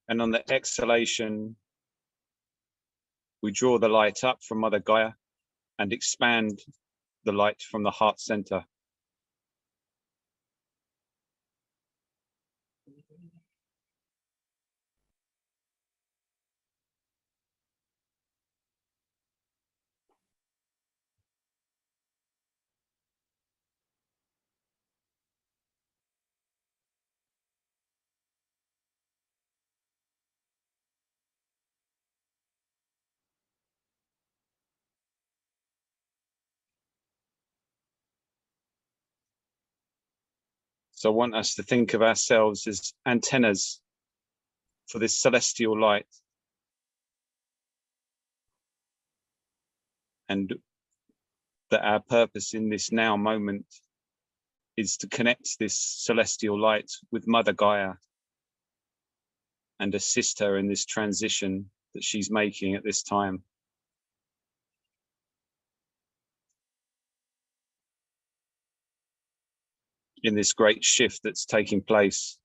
Speaker 2: And on the exhalation, we draw the light up from Mother Gaia and expand the light from the heart center. So I want us to think of ourselves as antennas for this celestial light. And that our purpose in this now moment is to connect this celestial light with Mother Gaia and assist her in this transition that she's making at this time. In this great shift that's taking place.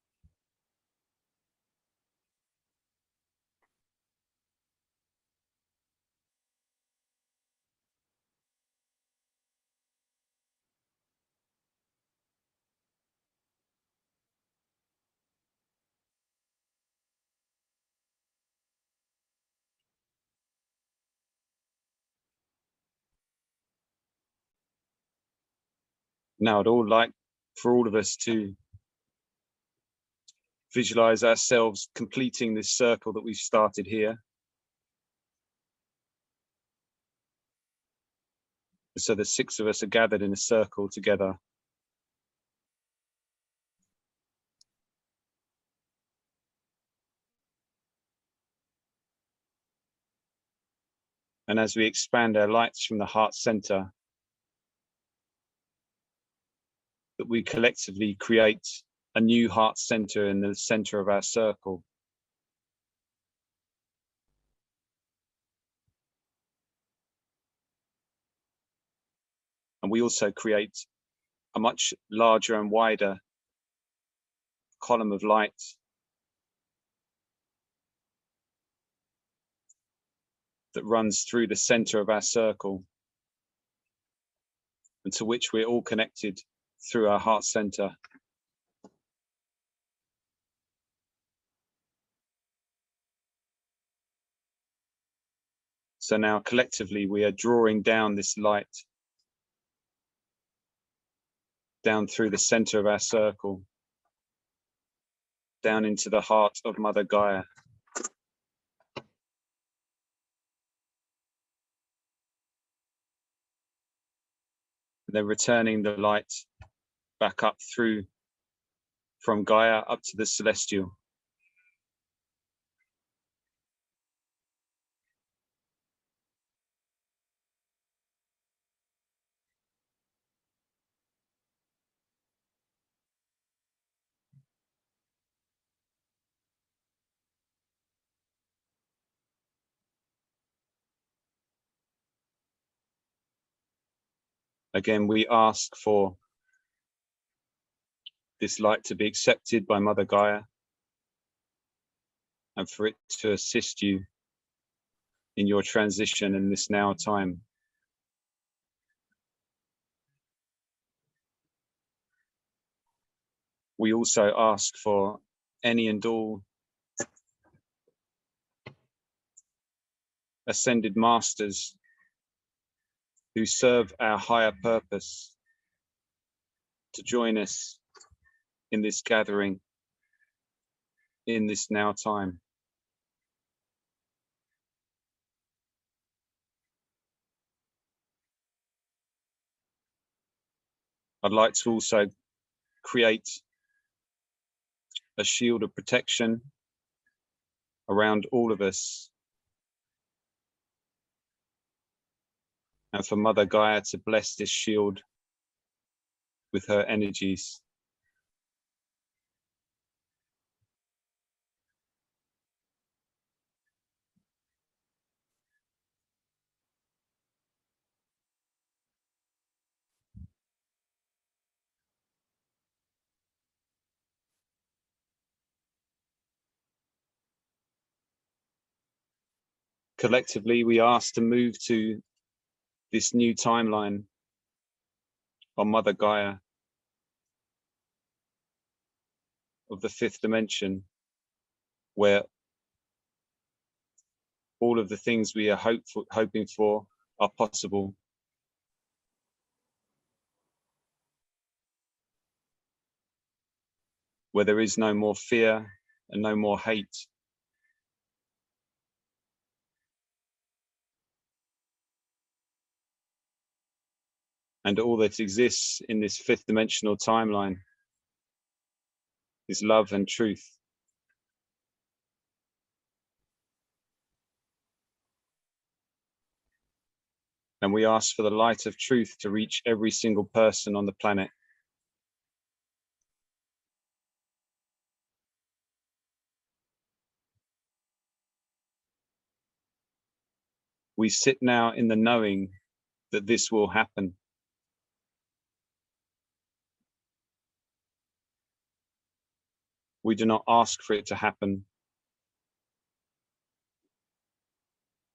Speaker 2: Now I'd all like for all of us to visualize ourselves completing this circle that we've started here. So the 6 of us are gathered in a circle together. And as we expand our lights from the heart center, that we collectively create a new heart center in the center of our circle. And we also create a much larger and wider column of light that runs through the center of our circle, and to which we're all connected through our heart center. So now collectively we are drawing down this light down through the center of our circle, down into the heart of Mother Gaia. And then returning the light back up through from Gaia up to the celestial. Again, we ask for this light to be accepted by Mother Gaia and for it to assist you in your transition in this now time. We also ask for any and all ascended masters who serve our higher purpose to join us in this gathering, in this now time. I'd like to also create a shield of protection around all of us, and for Mother Gaia to bless this shield with her energies. Collectively, we ask to move to this new timeline on Mother Gaia of the 5th dimension, where all of the things we are hoping for are possible. Where there is no more fear and no more hate. And all that exists in this 5th dimensional timeline is love and truth. And we ask for the light of truth to reach every single person on the planet. We sit now in the knowing that this will happen. We do not ask for it to happen.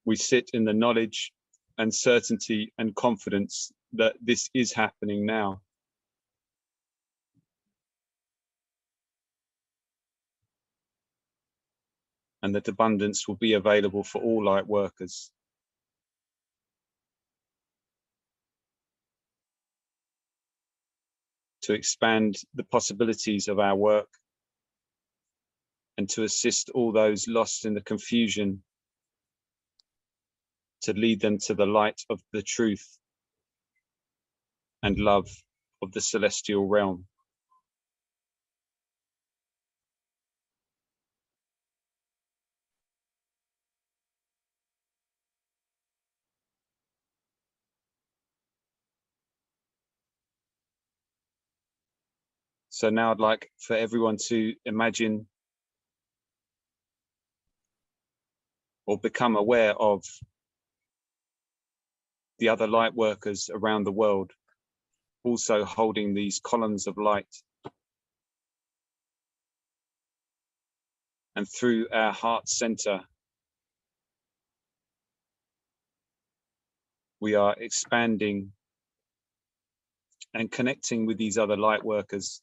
Speaker 2: We sit in the knowledge and certainty and confidence that this is happening now. And that abundance will be available for all light workers. to expand the possibilities of our work and to assist all those lost in the confusion, to lead them to the light of the truth and love of the celestial realm. So now I'd like for everyone to imagine or become aware of the other light workers around the world, also holding these columns of light. And through our heart center, we are expanding and connecting with these other light workers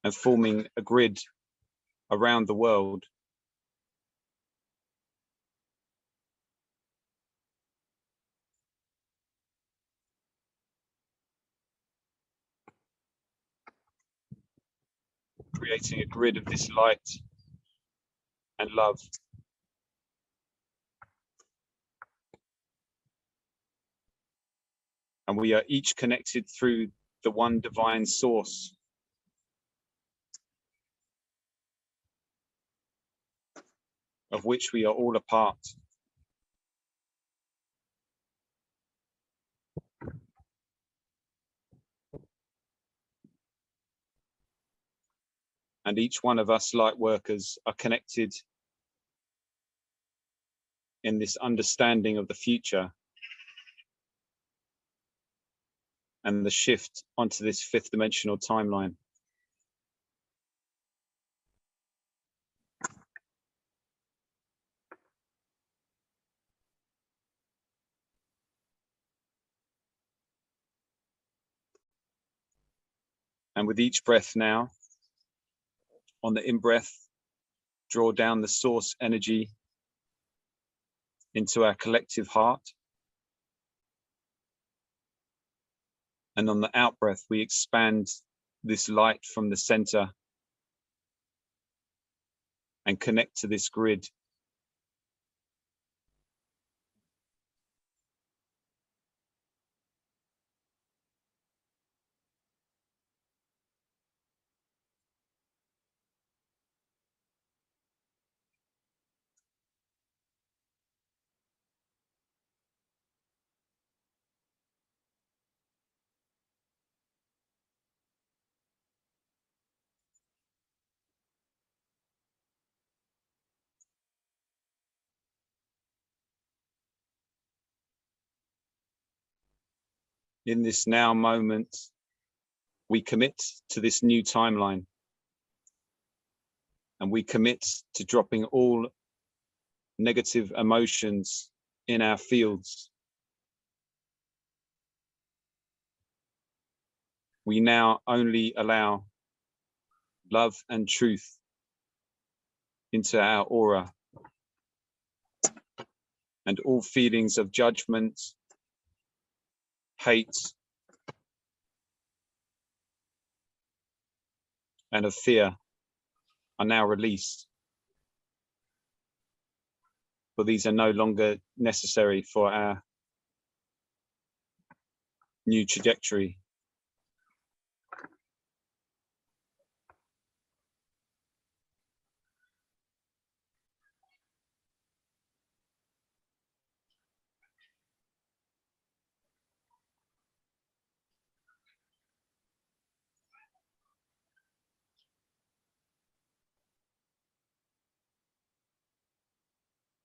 Speaker 2: and forming a grid around the world creating a grid of this light and love. And we are each connected through the one divine source. Of which we are all a part. And each one of us light workers are connected in this understanding of the future and the shift onto this fifth dimensional timeline. And with each breath now, on the in-breath, draw down the source energy into our collective heart. And on the out-breath, we expand this light from the center and connect to this grid. In this now moment, we commit to this new timeline. And we commit to dropping all negative emotions in our fields. We now only allow love and truth into our aura. And all feelings of judgment, hate, and of fear are now released. For these are no longer necessary for our new trajectory.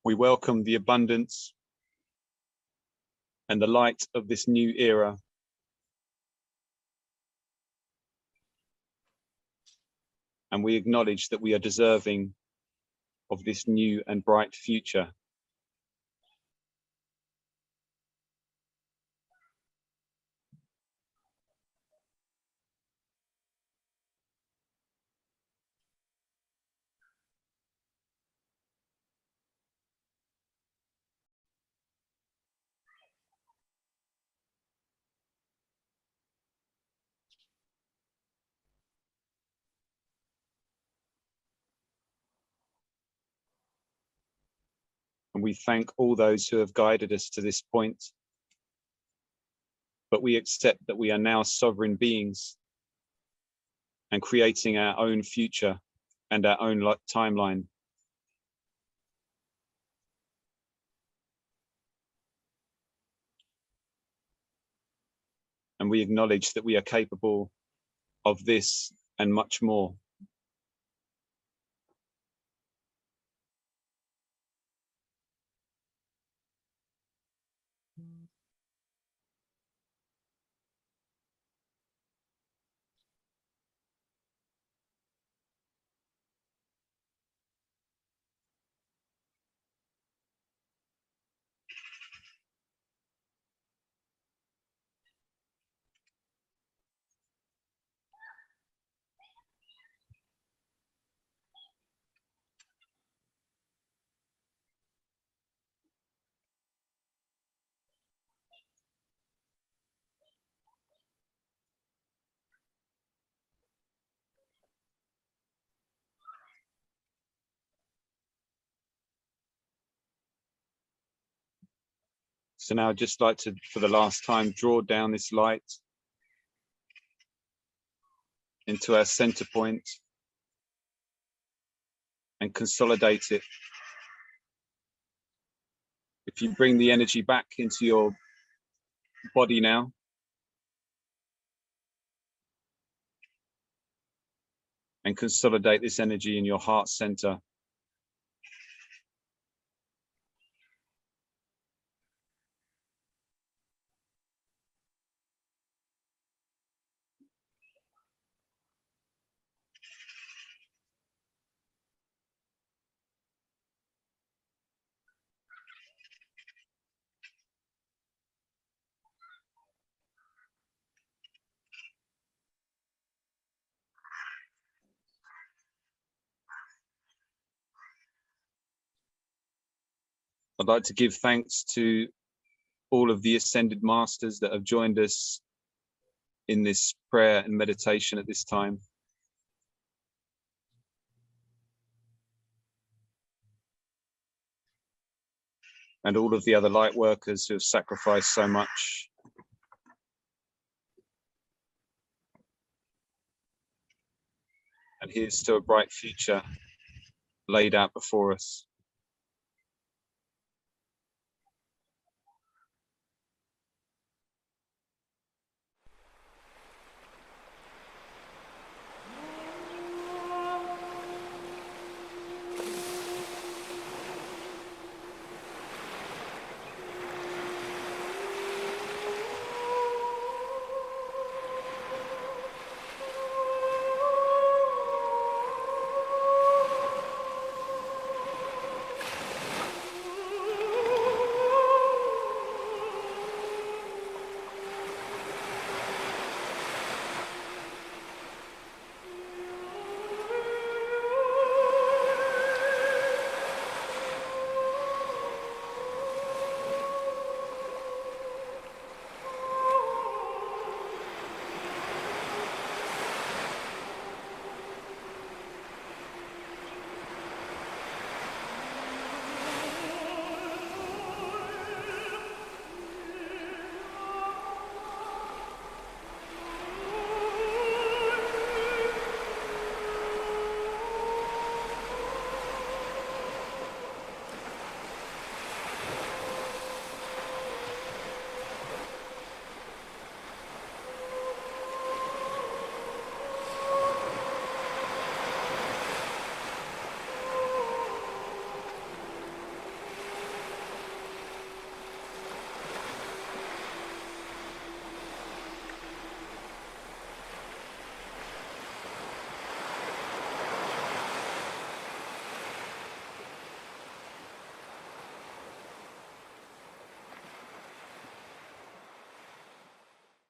Speaker 2: We welcome the abundance and the light of this new era. And we acknowledge that we are deserving of this new and bright future. And we thank all those who have guided us to this point. But we accept that we are now sovereign beings and creating our own future and our own timeline. And we acknowledge that we are capable of this and much more. So now I'd just like to, for the last time, draw down this light into our center point and consolidate it. If you bring the energy back into your body now, and consolidate this energy in your heart center. I'd like to give thanks to all of the ascended masters that have joined us in this prayer and meditation at this time. And all of the other light workers who have sacrificed so much. And here's to a bright future laid out before us.